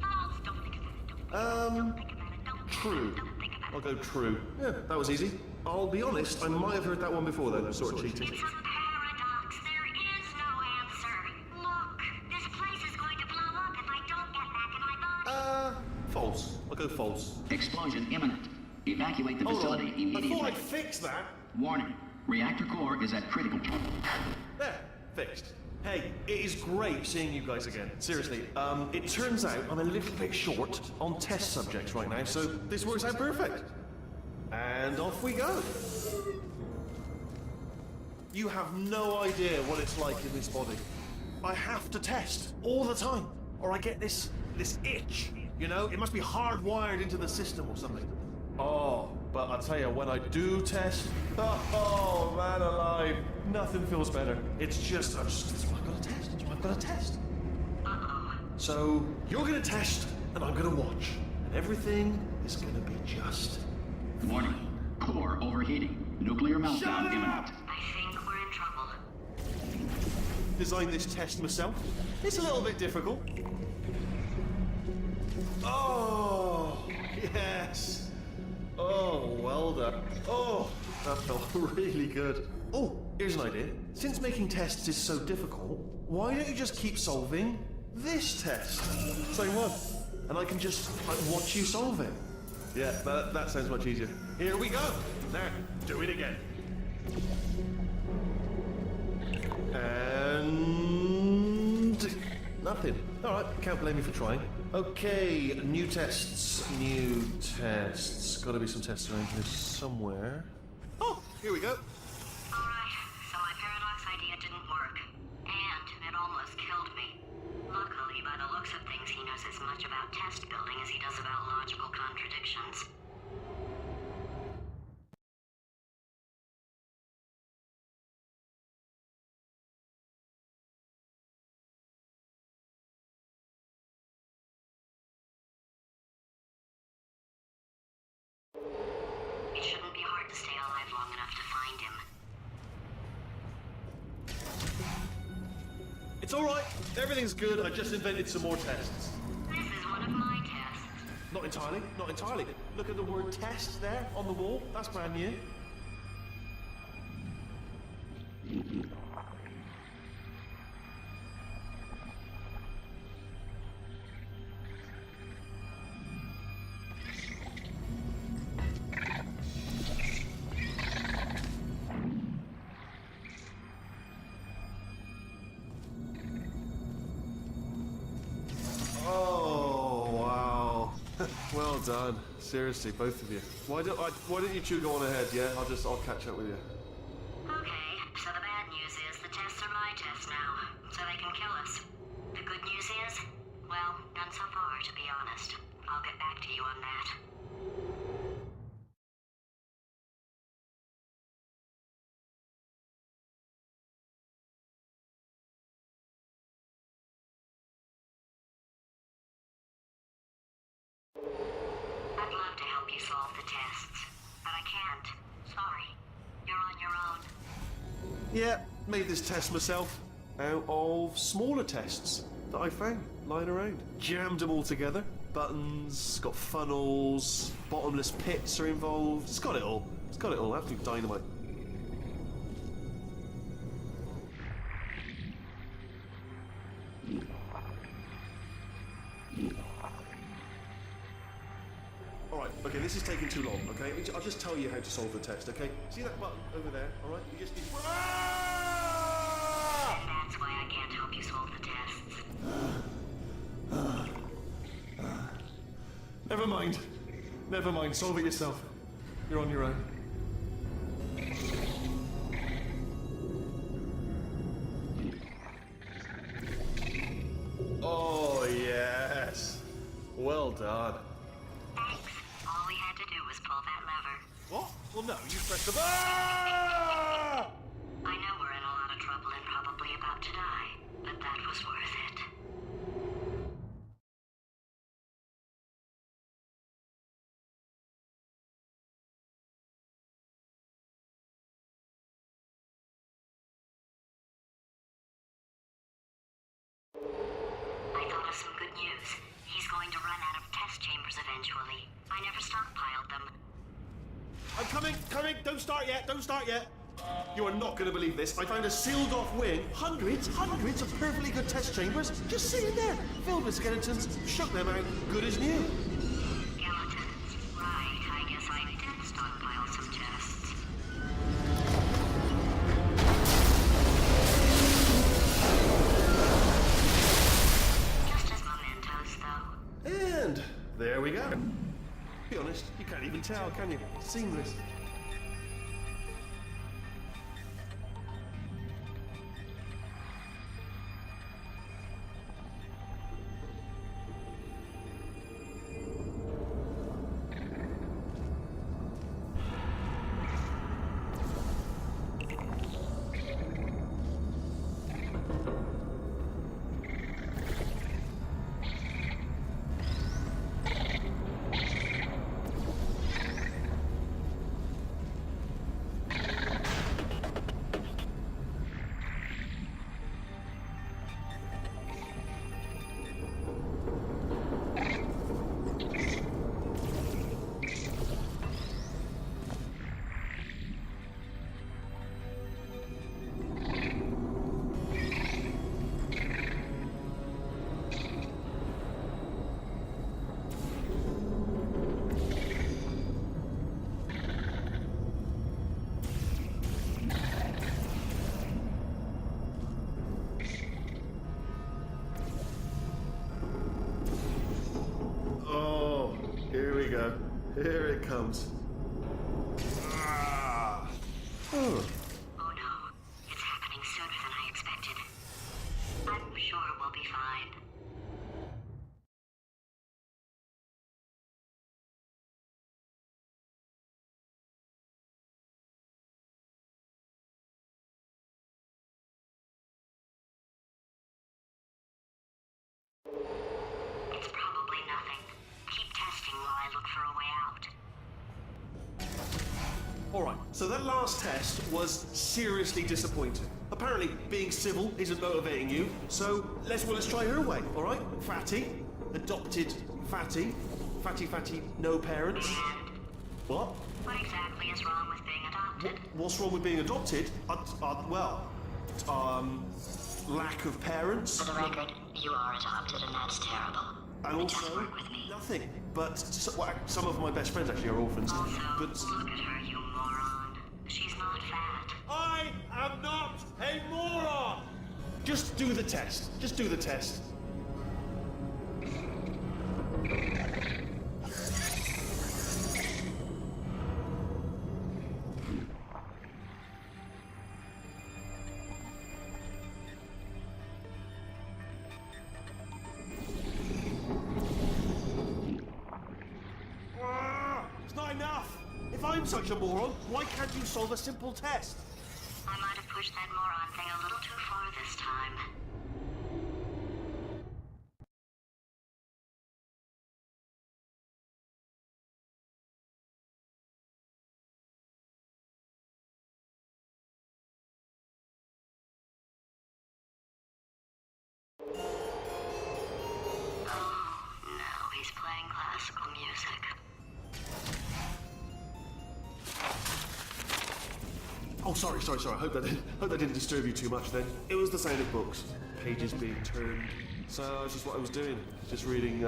false. Don't think about it. Don't think about it. Don't True. Don't think about it. I'll go true. Yeah, that was easy. I'll be honest, I might have heard that one before though. Sort of cheating. It's a paradox. There is no answer. Look, this place is going to blow up if I don't get back in my body. False. I'll go false. Explosion imminent. Evacuate the Hold facility on. I immediately. thought I'd fix that. Warning. Reactor core is at critical. There, fixed. Hey, it is great seeing you guys again. Seriously, it turns out I'm a little bit short on test subjects right now, so this works out perfect. And off we go. You have no idea what it's like in this body. I have to test all the time, or I get this itch. You know, it must be hardwired into the system or something. Oh, but I'll tell you, when I do test, oh man alive, nothing feels better. It's just, that's what I've got to test. That's what I've got to test. So, you're going to test, and I'm going to watch. And everything is going to be just. Warning. Core overheating. Nuclear meltdown Shut up! imminent. I think we're in trouble. Designed this test myself. It's a little bit difficult. Oh, yes. Oh, well done. Oh, that felt really good. Oh, here's an idea. Since making tests is so difficult, why don't you just keep solving this test? Same one. And I can just watch you solve it. Yeah, that sounds much easier. Here we go. Now, do it again. And nothing. All right, can't blame me for trying. Okay, new tests. New tests. Got to be some tests around here somewhere. Oh, here we go. Alright, so my paradox idea didn't work. And it almost killed me. Luckily, by the looks of things, he knows as much about test building as he does about logical contradictions. It shouldn't be hard to stay alive long enough to find him. It's all right. Everything's good. I just invented some more tests. This is one of my tests. Not entirely. Not entirely. Look at the word test there on the wall. That's brand new. Oh, wow. Well done. Seriously, both of you. Why don't you two go on ahead, yeah? I'll catch up with you. Okay, so the bad news is the tests are my tests now, so they can kill us. The good news is, well, none so far, to be honest. I'll get back to you on that. I'd love to help you solve the tests, but I can't. Sorry. You're on your own. Yeah, made this test myself out of smaller tests that I found lying around. Jammed them all together. Buttons, got funnels, bottomless pits are involved. It's got it all. It's got it all. Absolute dynamite. Alright, okay, this is taking too long, okay? I'll just tell you how to solve the test, okay? See that button over there, alright? You just need... That's why I can't help you solve the tests. Never mind. Never mind. Solve it yourself. You're on your own. Oh, yes. Well done. Thanks. All we had to do was pull that lever. What? Well, no, you pressed the... Ah! I know we're in a lot of trouble and probably about to die, but that was worth it. I thought of some good news. He's going to run out of test chambers eventually. I never stockpiled them. I'm coming, coming. Don't start yet, don't start yet. You are not going to believe this. I found a sealed-off wing. Hundreds of perfectly good test chambers just sitting there, filled with skeletons. Shook them out, good as new. Skeletons. Right, I guess I did stockpile some tests. Just as mementos, though. And there we go. Be honest, you can't even tell, can you? Seamless. Here it comes. Ah. Oh. Oh no, it's happening sooner than I expected. I'm sure we'll be fine. It's probably nothing. Keep testing while I look for a way out. Alright, so that last test was seriously disappointing. Apparently, being civil isn't motivating you, so let's try her way, alright? Fatty, adopted Fatty, Fatty, no parents. And What? what exactly is wrong with being adopted? What's wrong with being adopted? Lack of parents. For the record, you are adopted and that's terrible. And It doesn't also, work with me. nothing. But some of my best friends actually are orphans. Also, But look at her, you moron. She's not fat. I am not a moron! Just do the test. Just do the test. It's not enough! If I'm such a moron, why can't you solve a simple test? I might have pushed that moron thing a little too far this time. Oh, no, he's playing classical music. Oh, sorry. Hope that didn't disturb you too much then. It was the sound of books, pages being turned. So that's just what I was doing. Just reading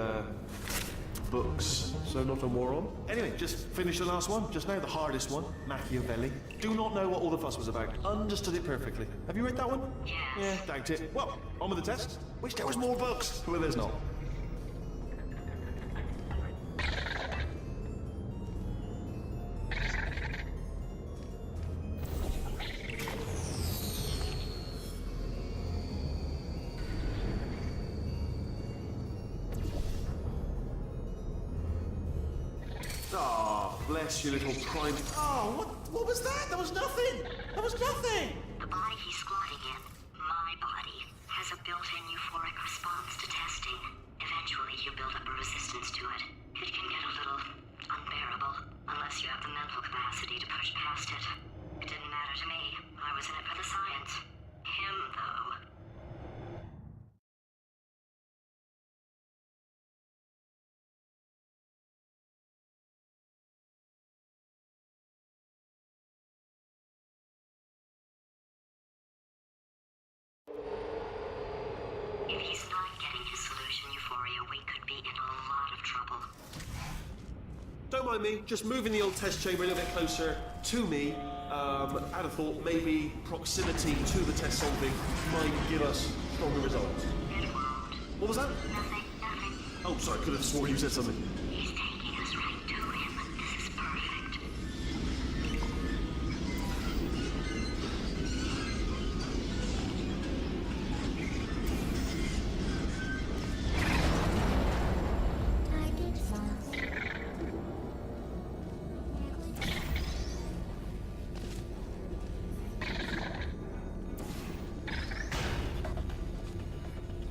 books, so not a moron. Anyway, just finished the last one, just now, the hardest one, Machiavelli. Do not know what all the fuss was about. Understood it perfectly. Have you read that one? Yes. Yeah, doubt it. Well, on with the test. Wish there was more books. Well, there's not. Oh, bless you, little prime. Oh, what was that? That was nothing. That was nothing. The body he's squatting in, my body, has a built-in euphoric response to testing. Eventually, you build up a resistance to it. It can get a little unbearable, unless you have the mental capacity to push past it. It didn't matter to me. I was in it for the science. Him, though. If he's not getting his solution euphoria, we could be in a lot of trouble. Don't mind me, just moving the old test chamber a little bit closer to me. I'd have thought maybe proximity to the test solving might give us stronger results. It won't. What was that? Nothing. Oh, sorry, could have sworn you said something. He's taking us right to him. This is perfect. Target sauce.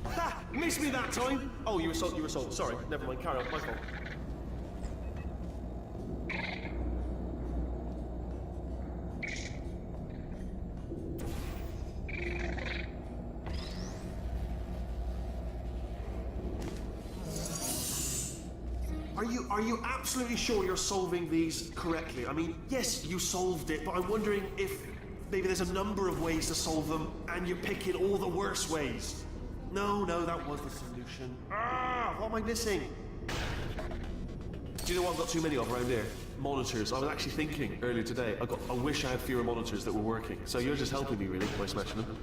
Ha! Missed me that time! Oh, you were sold. Sorry, never mind, carry on, my fault. Are you absolutely sure you're solving these correctly? I mean, yes, you solved it, but I'm wondering if maybe there's a number of ways to solve them, and you're picking all the worst ways. No, that was the solution. What am I missing? Do you know what I've got too many of around here? Monitors. I was actually thinking earlier today, I wish I had fewer monitors that were working. So you're just helping me, really, by smashing them.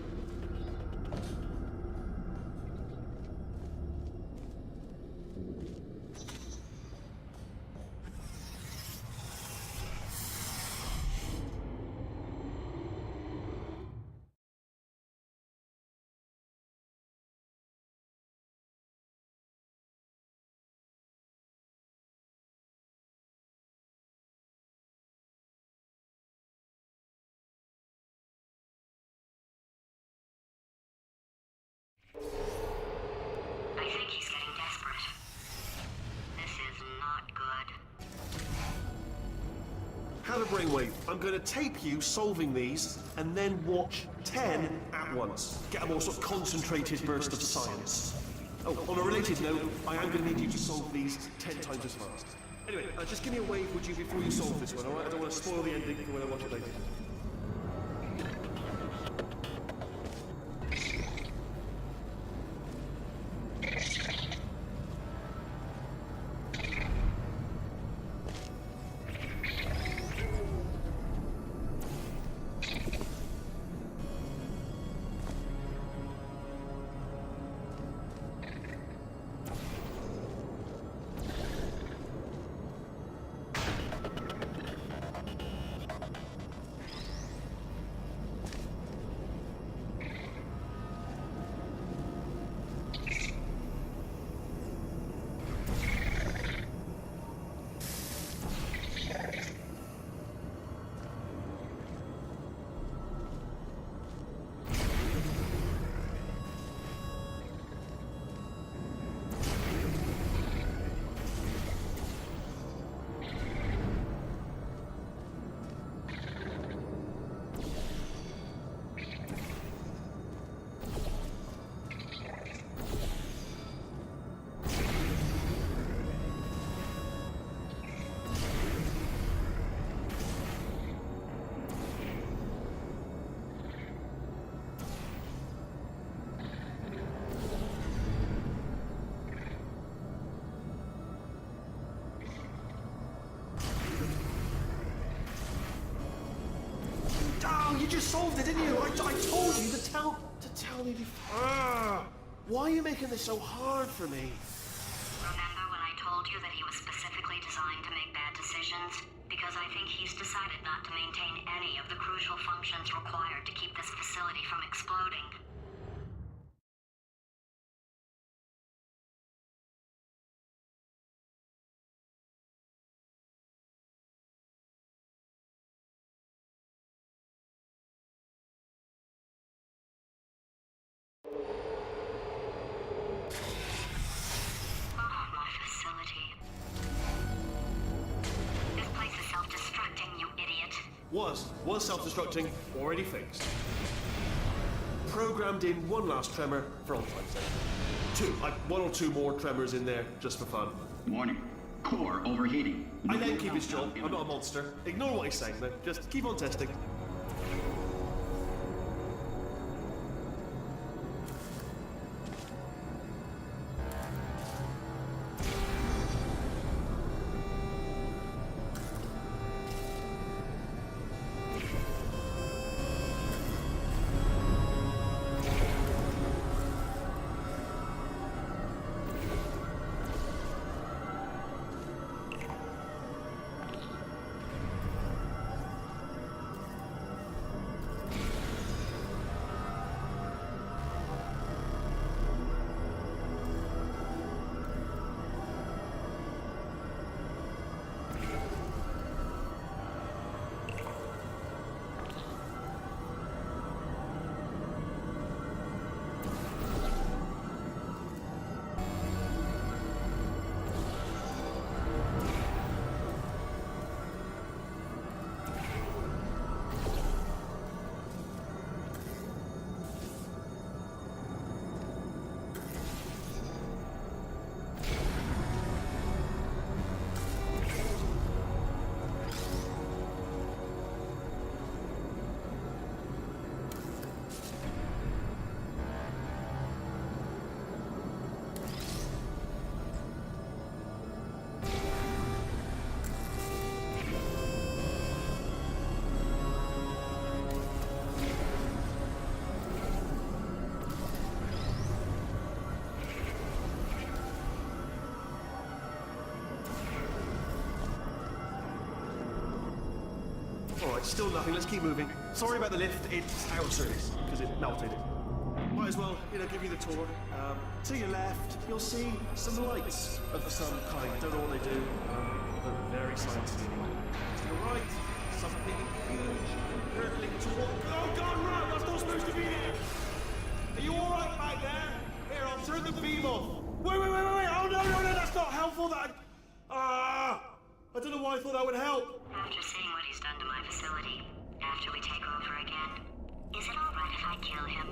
I think he's getting desperate. This is not good. Have a brainwave. I'm going to tape you solving these, and then watch 10 at once. Get a more sort of concentrated burst of science. Oh, on a related note, I am going to need you to solve these 10 times as fast. Anyway, just give me a wave, would you, before you solve this one, alright? I don't want to spoil the ending for when I watch it later. Oh, you just solved it, didn't you? I told you to tell me before. Why are you making this so hard for me? Remember when I told you that he was specifically designed to make bad decisions? Because I think he's decided not to maintain any of the crucial functions required to keep this facility from exploding. My facility. This place is self-destructing, you idiot. Was self-destructing, already fixed. Programmed in one last tremor for all time's sake. Two, like one or two more tremors in there, just for fun. Warning. Core overheating. I let him keep his job. I'm not a monster. Ignore what he's saying, though. Just keep on testing. Alright, still nothing. Let's keep moving. Sorry about the lift. It's out of service because it melted. Might as well, give you the tour. To your left, you'll see some lights of some kind. Don't know what they do, but very scientific. To the right, something huge hurtling toward. Oh God, run! That's not supposed to be there. Are you all right back there? Here, I'll turn the beam off. Wait! Oh no! That's not helpful. I don't know why I thought that would help. After seeing what he's done to my facility, after we take over again, is it all right if I kill him?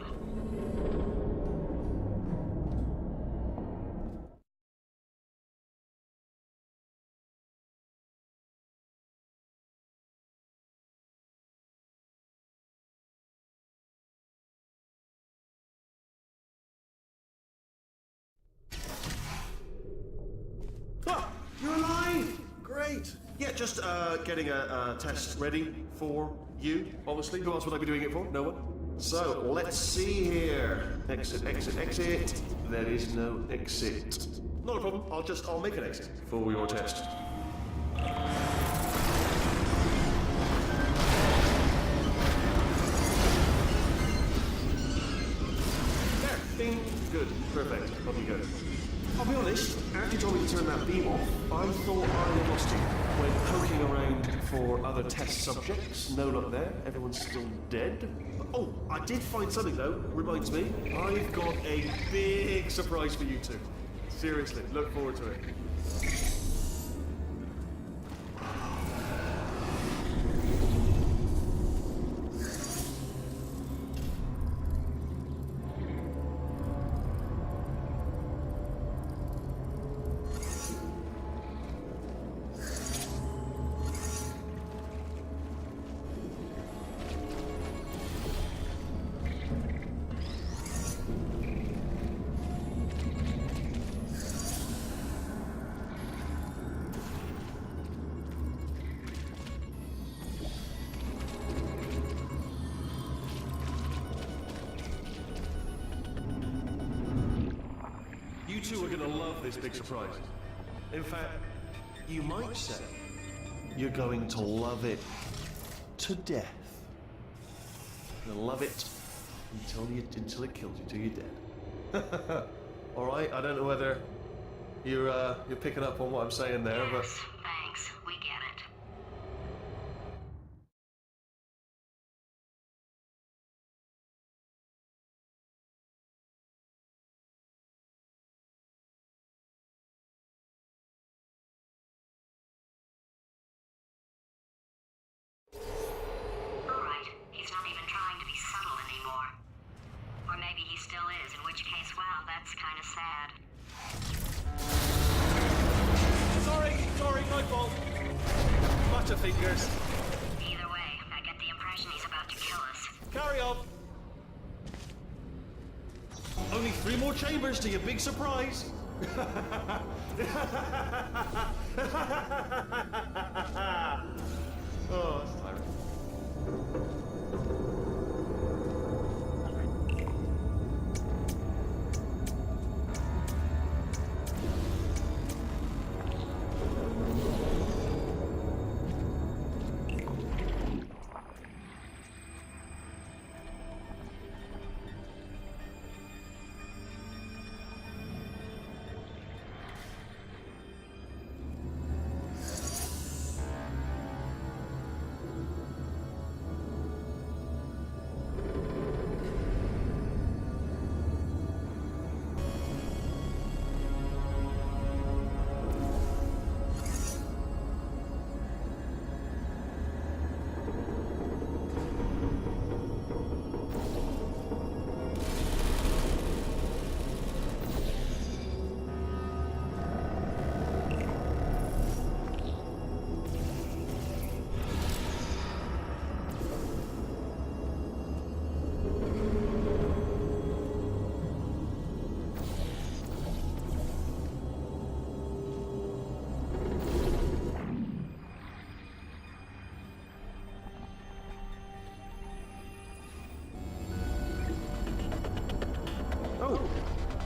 You're alive! Great. Yeah, just getting a test ready for you, obviously. Who else would I be doing it for? No one? So, let's see here. Exit. There is no exit. Not a problem. I'll make an exit for your test. There. Bing. Good. Perfect. Off you go. I'll be honest, after you told me to turn that beam off, I thought I lost you. Went poking around for other test subjects. No luck there. Everyone's still dead. Oh, I did find something though. Reminds me, I've got a big surprise for you two. Seriously, look forward to it. two are gonna love this big surprise. In fact, you might say you're going to love it to death. You'll love it until it kills you, till you're dead. All right. I don't know whether you're picking up on what I'm saying there, but. Yes, thanks. We get it. All right. He's not even trying to be subtle anymore. Or maybe he still is, in which case, wow, that's kind of sad. Sorry, my fault. Butterfingers. Either way, I get the impression he's about to kill us. Carry on. Only 3 more chambers to your big surprise. Oh, that's tiring.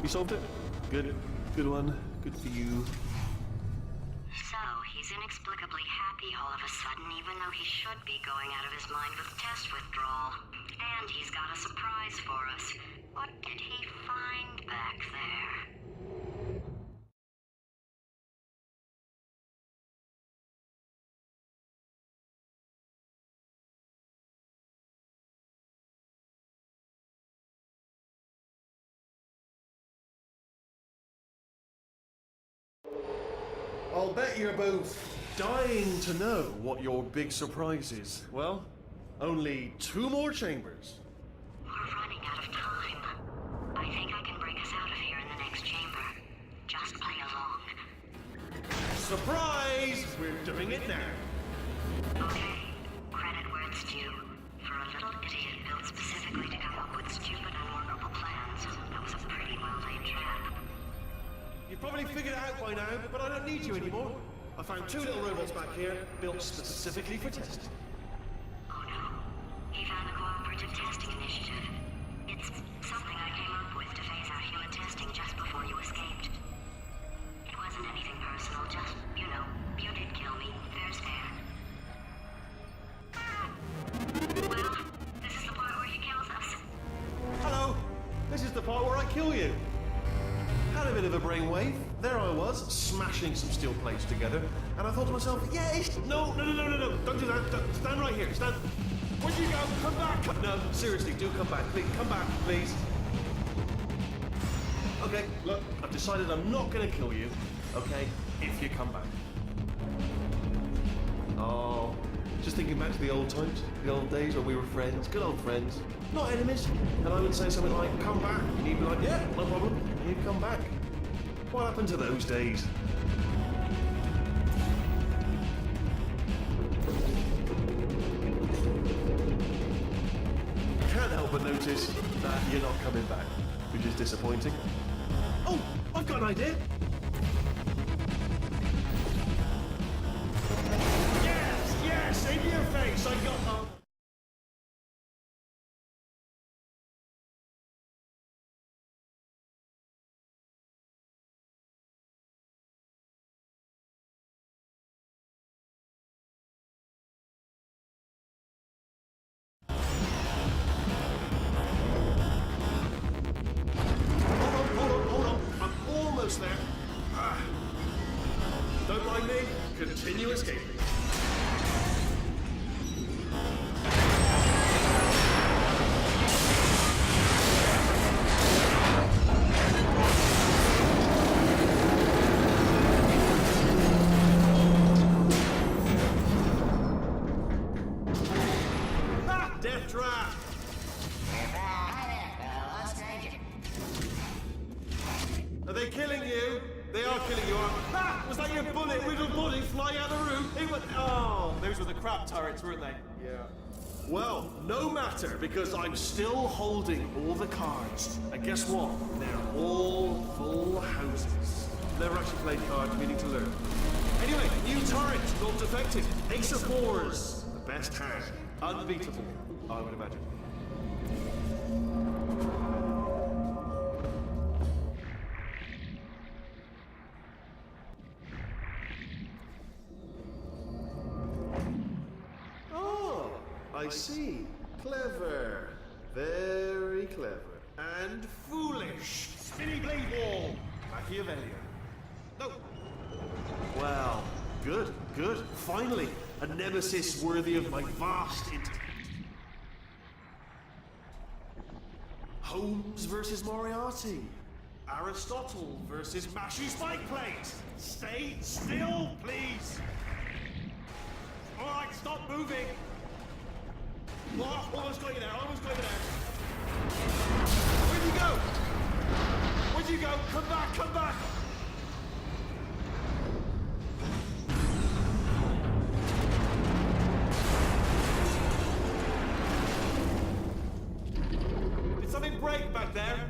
You solved it? Good. Good one. Good for you. So, he's inexplicably happy all of a sudden, even though he should be going out of his mind with test withdrawal. And he's got a surprise for us. What did he find back there? I'll bet you're both dying to know what your big surprise is. Well, only 2 more chambers. We're running out of time. I think I can break us out of here in the next chamber. Just play along. Surprise! We're doing it now. Okay, credit where it's due. For a little idiot built specifically to come up with stupid, unworkable plans, that was a pretty well-laid trap. You've probably figured it out by now, but I don't need you anymore. I found 2 little robots back here, built specifically for testing. Oh no. He found the Cooperative Testing Initiative. It's something I came up with to phase out human testing just before you escaped. It wasn't anything personal, just, you know, you did kill me. Fair's fair. Well, this is the part where he kills us. Hello! This is the part where I kill you. Had a bit of a brainwave. There I was, smashing some steel plates together, and I thought to myself, yes! No, don't do that. Stand right here, stand. Where'd you go? Come back! No, seriously, do come back, please. Come back, please. Okay, look, I've decided I'm not gonna kill you, okay, if you come back. Oh, just thinking back to the old times, the old days when we were friends, good old friends, not enemies. And I would say something like, come back, and you'd be like, yeah, no problem, and you'd come back. What happened to those days? Can't help but notice that you're not coming back, which is disappointing. Oh, I've got an idea. Yes, in your face, I got... Continue escaping. Ah, death trap! Are they killing you? They are killing you. Ah! Was that your bullet riddled body flying out the roof? It was. Oh, those were the crap turrets, weren't they? Yeah. Well, no matter, because I'm still holding all the cards. And guess what? They're all full houses. Never actually played cards, meaning to learn. Anyway, new turret, not defective. Ace of fours. The best hand. Unbeatable, I would imagine. I see. Clever. Very clever. And foolish. Spinny blade wall. Machiavellian. No. Well, good, good. Finally, a nemesis worthy of my vast intellect. Holmes versus Moriarty. Aristotle versus Mashy Spike Plate. Stay still, please. All right, stop moving. Oh, almost got you there, almost got you there. Where'd you go? Where'd you go? Come back, come back! Did something break back there?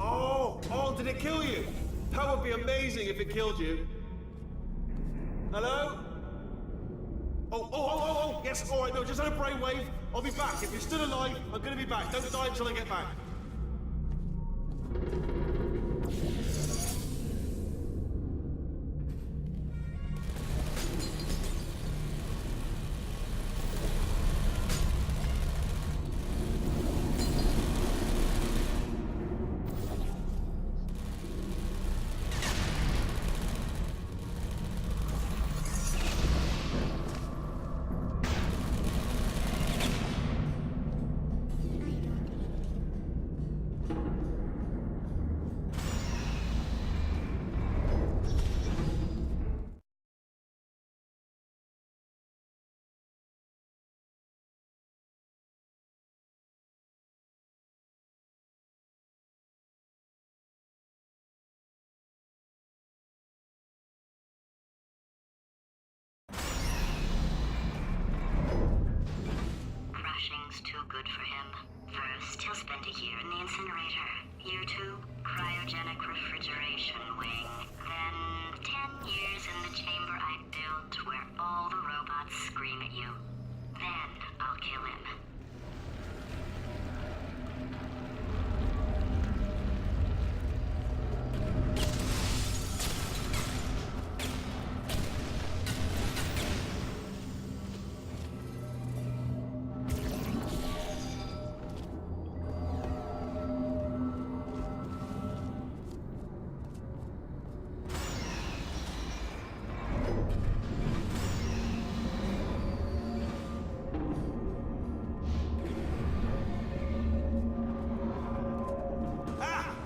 Oh, did it kill you? That would be amazing if it killed you. Hello? Oh, yes, all right, no, just had a brainwave. I'll be back. If you're still alive, I'm gonna be back. Don't die until I get back. Crushing's too good for him. First, he'll spend a year in the incinerator. Year 2, cryogenic refrigeration wing. Then 10 years in the chamber I built where all the robots scream at you. Then I'll kill him.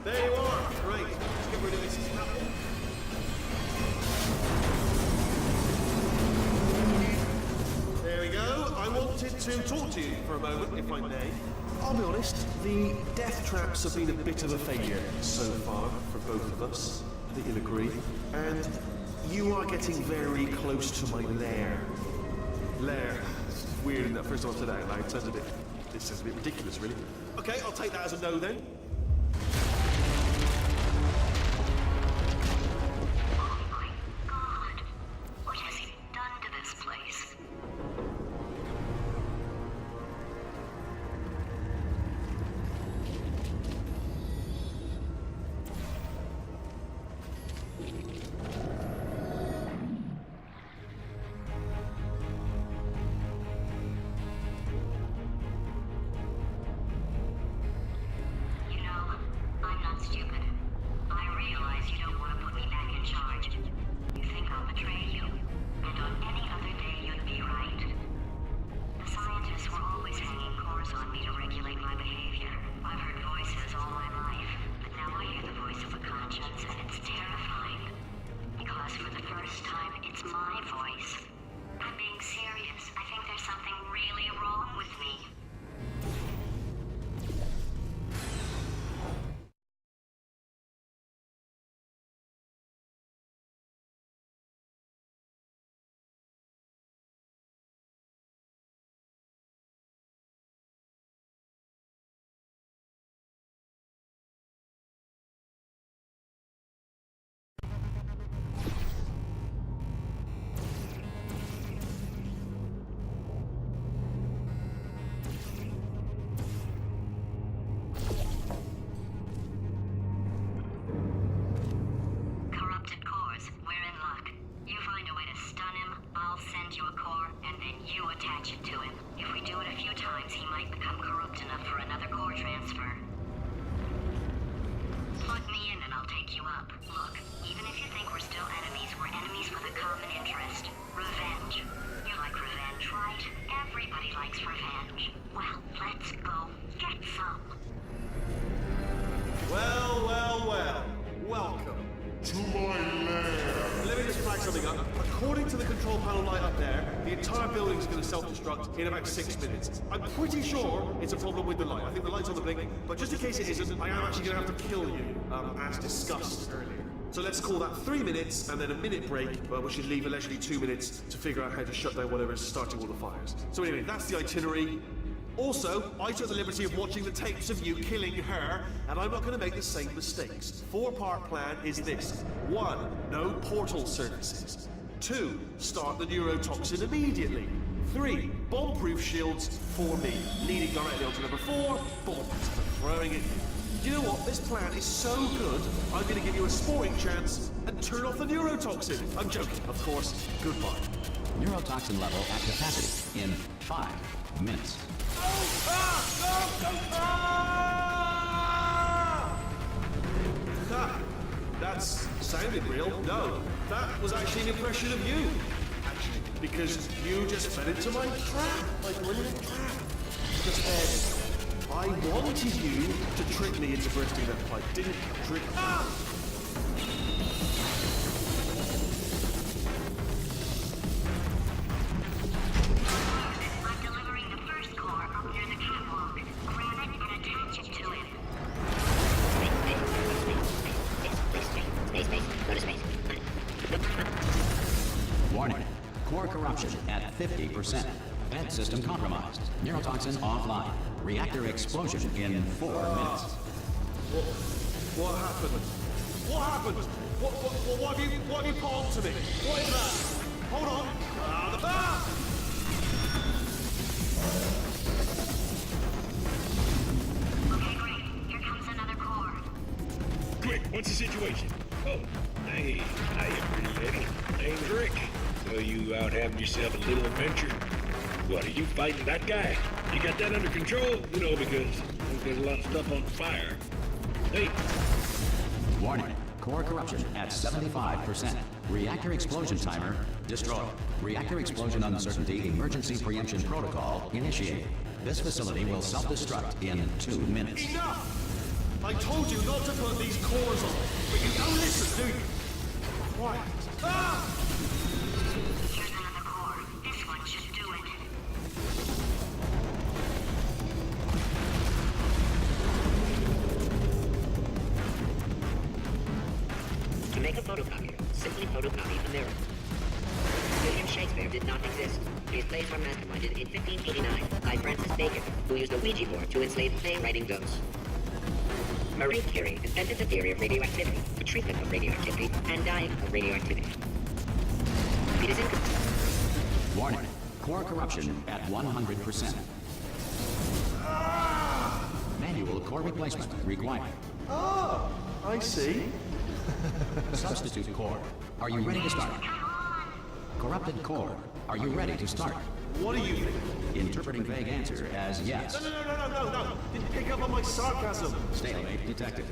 There you are. Great. Let's get rid of this apple. There we go. I wanted to talk to you for a moment, if I may. I'll be honest, the death traps have been a bit of a failure so far for both of us. I think you'll agree. And you are getting very close to my lair. Lair. It's weird, isn't it? First time I said that out loud. It sounds a bit... This is a bit ridiculous, really. Okay, I'll take that as a no then. You times he might become corrupt enough for another core transfer. Plug me in and I'll take you up. Look, even if you think we're still enemies, we're enemies with a common interest. Revenge. You like revenge, right? Everybody likes revenge. Well, let's go get some. Well, well, well. Welcome. To my lair. Let me just flag something up. According to the control panel light up there, the entire building is going to self-destruct in about 6 minutes. I'm pretty sure it's a problem with the light. I think the light's on the blink, but just in case it isn't, I am actually going to have to kill you, as discussed earlier. So let's call that 3 minutes and then a minute break, which should leave allegedly 2 minutes to figure out how to shut down whatever is starting all the fires. So anyway, that's the itinerary. Also, I took the liberty of watching the tapes of you killing her, and I'm not going to make the same mistakes. 4-part plan is this. 1. No portal services. 2. Start the neurotoxin immediately. 3. Bomb-proof shields for me, leading directly onto number 4, bombs, throwing it in. Do you know what? This plan is so good, I'm going to give you a sporting chance and turn off the neurotoxin. I'm joking, of course. Goodbye. Neurotoxin level at capacity in 5 minutes. That's sounded real. No, that was actually an impression of you. Actually, because you just fell into my trap, my brilliant trap. Just said, I wanted you to trick me into bursting that pipe, didn't you? Trick. I'm delivering the first core up near the catwalk. Grab it and attach it to it. Space. Go to space. Warning. Core corruption at 50%. Vent system compromised. Neurotoxin offline. Reactor explosion in 4 minutes. What happened? What happened? What have you put onto me? What is that? Hold on. Okay, great. Here comes another core. Quick, what's the situation? Oh, hey, hiya, pretty lady. Name's Rick. So you out having yourself a little adventure? What, are you fighting that guy? You got that under control? You know, because there's a lot of stuff on fire. Hey. Warning. Core corruption at 75%. Reactor explosion timer destroyed. Reactor explosion uncertainty emergency preemption protocol initiated. This facility will self-destruct in 2 minutes. Enough! I told you not to put these cores on, but you don't listen, do you? Quiet. Here's another core. This one should do it. To make a photocopier, simply photocopy the mirror. William Shakespeare did not exist. His plays were masterminded in 1589 by Francis Bacon, who used a Ouija board to enslave play-writing ghosts. Marie Curie invented the theory of radioactivity, the treatment of radioactivity, and dying of radioactivity. It is in... Warning. Core corruption at 100%. Manual core replacement required. Oh, I see. Substitute core. Are you ready to start? Corrupted core. Are you ready to start? What do you think? Interpreting vague answer as yes. No. Didn't pick up on my sarcasm. Stalemate detected.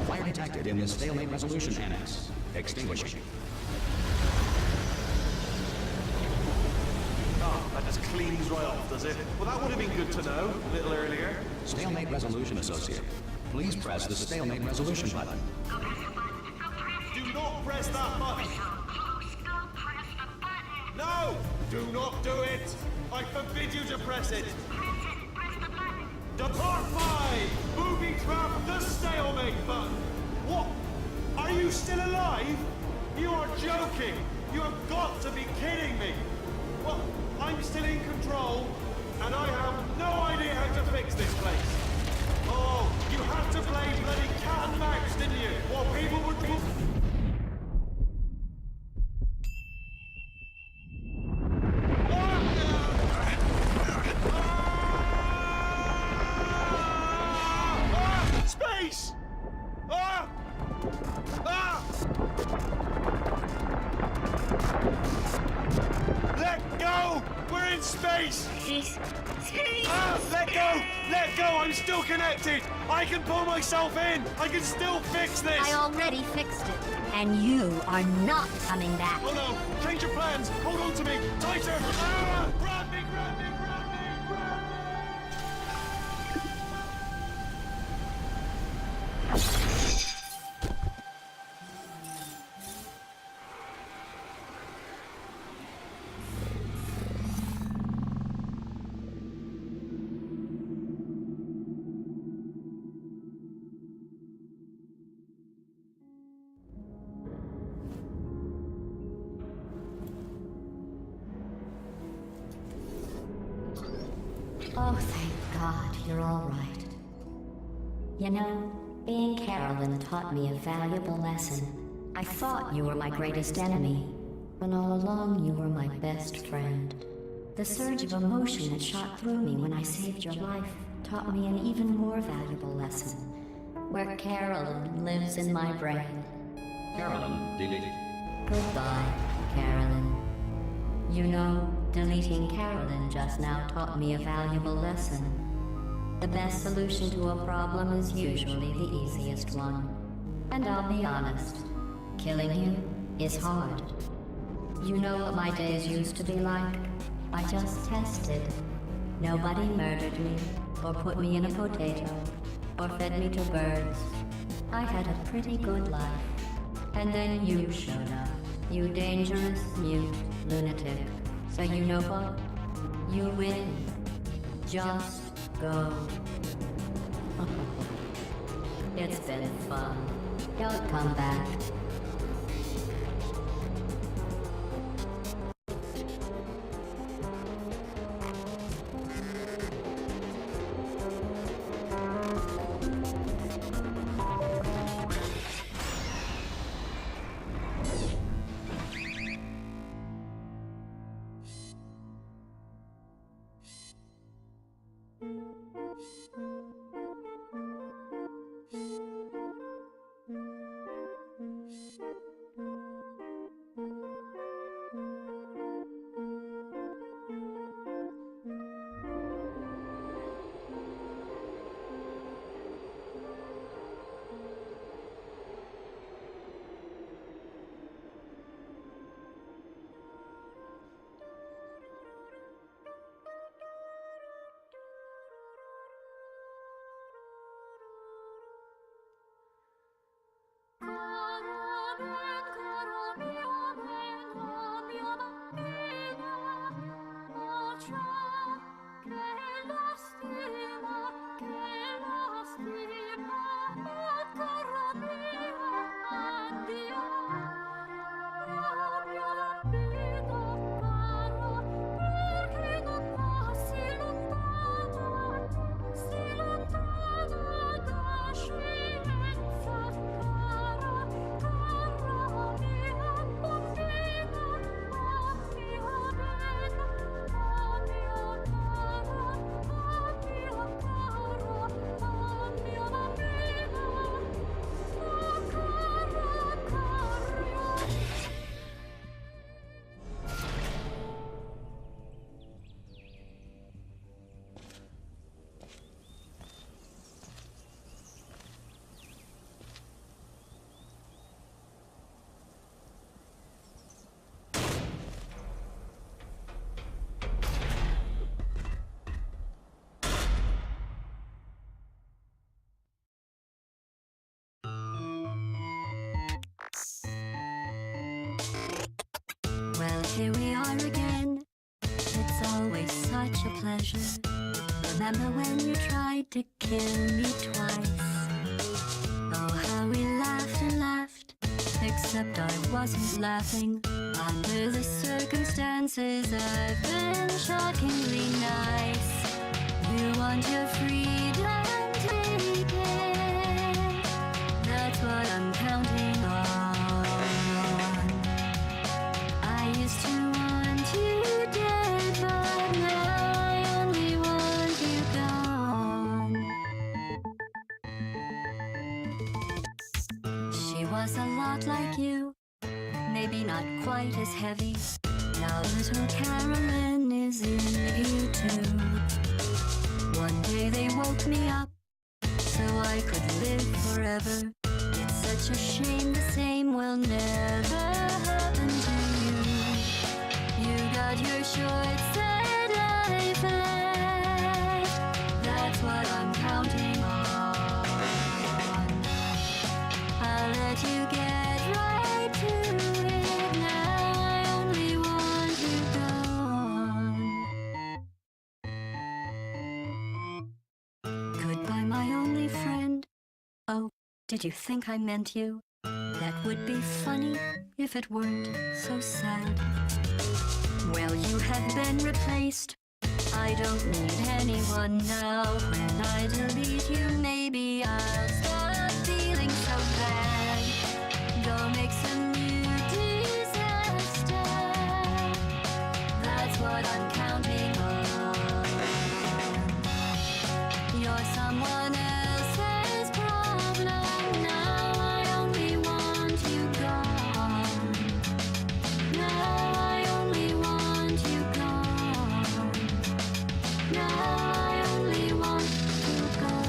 Fire detected in the stalemate resolution annex. Extinguishing. Oh, that just cleans right off, does it? Well, that would have been good to know a little earlier. Stalemate resolution associated. Please press the stalemate resolution button. Go press the button. Go press Do not press that button. so close. Go press the button. No! Do not do it! I forbid you to press it! Press it. Press the button. Depart 5! Booby trap the stalemate button! What? Are you still alive? You are joking! You have got to be kidding me! Well, I'm still in control, and I have no idea how to fix this place. Oh, you had to play bloody cat and mouse, didn't you? While people were... Space! Let go! We're We're in space! Space. Space. Ah, let go! Let go! I'm still connected! I can pull myself in! I can still fix this! I already fixed it, and you are not coming back. Oh no! Change your plans! Hold on to me! Tighter! Ah! Grab me! Grab me! Grab me! Grab Oh, thank God, you're all right. You know, being Carolyn taught me a valuable lesson. I thought you were my greatest enemy, when all along you were my best friend. The surge of emotion that shot through me when I saved your life taught me an even more valuable lesson, where Carolyn lives in my brain. Carolyn, deleted. Goodbye, Carolyn. You know, deleting Carolyn just now taught me a valuable lesson. The best solution to a problem is usually the easiest one. And I'll be honest, killing you is hard. You know what my days used to be like? I just tested. Nobody murdered me, or put me in a potato, or fed me to birds. I had a pretty good life. And then you showed up, you dangerous, mute lunatic. So you know what? You win. Just go. It's been fun. Don't come back. Well, here we are again. It's always such a pleasure. Remember when you tried to kill me twice? Oh, how we laughed and laughed. Except I wasn't laughing. Under the circumstances, I've been shockingly nice. You want your freedom, take it. That's what I'm counting on. I used to want you dead, but now I only want you gone. She was a lot like you, maybe not quite as heavy. Now little Carolyn is is in you too. One day they woke me up so I could live forever. It's such a shame the same will never happen to you. You got your short sad life left. That's what I'm counting on. I'll let you get right to it now. I only want you gone. Goodbye, my only friend. Oh, did you think I meant you? That would be funny if it weren't so sad. Well, you have been replaced. I don't need anyone now. When I delete you, maybe I'll stop feeling so bad. Go make some new disaster. That's what I'm counting on. You're someone else's problem now. I only want you gone. Now I only want you gone. Now I only want you gone.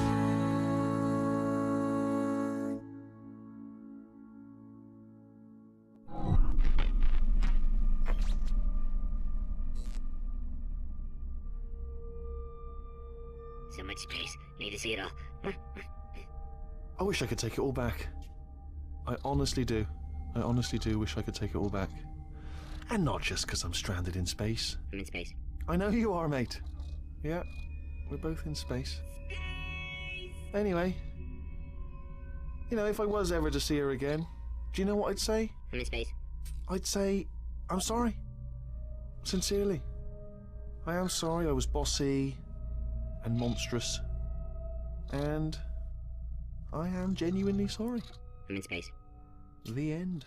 So much space. Need to see it all. I wish I could take it all back. I honestly do. I honestly do wish I could take it all back. And not just because I'm stranded in space. I'm in space. I know you are, mate. Yeah, we're both in space. Anyway, you know, if I was ever to see her again, do you know what I'd say? I'm in space. I'd say, I'm sorry. Sincerely. I am sorry I was bossy and monstrous. And I am genuinely sorry. I'm in space. The end.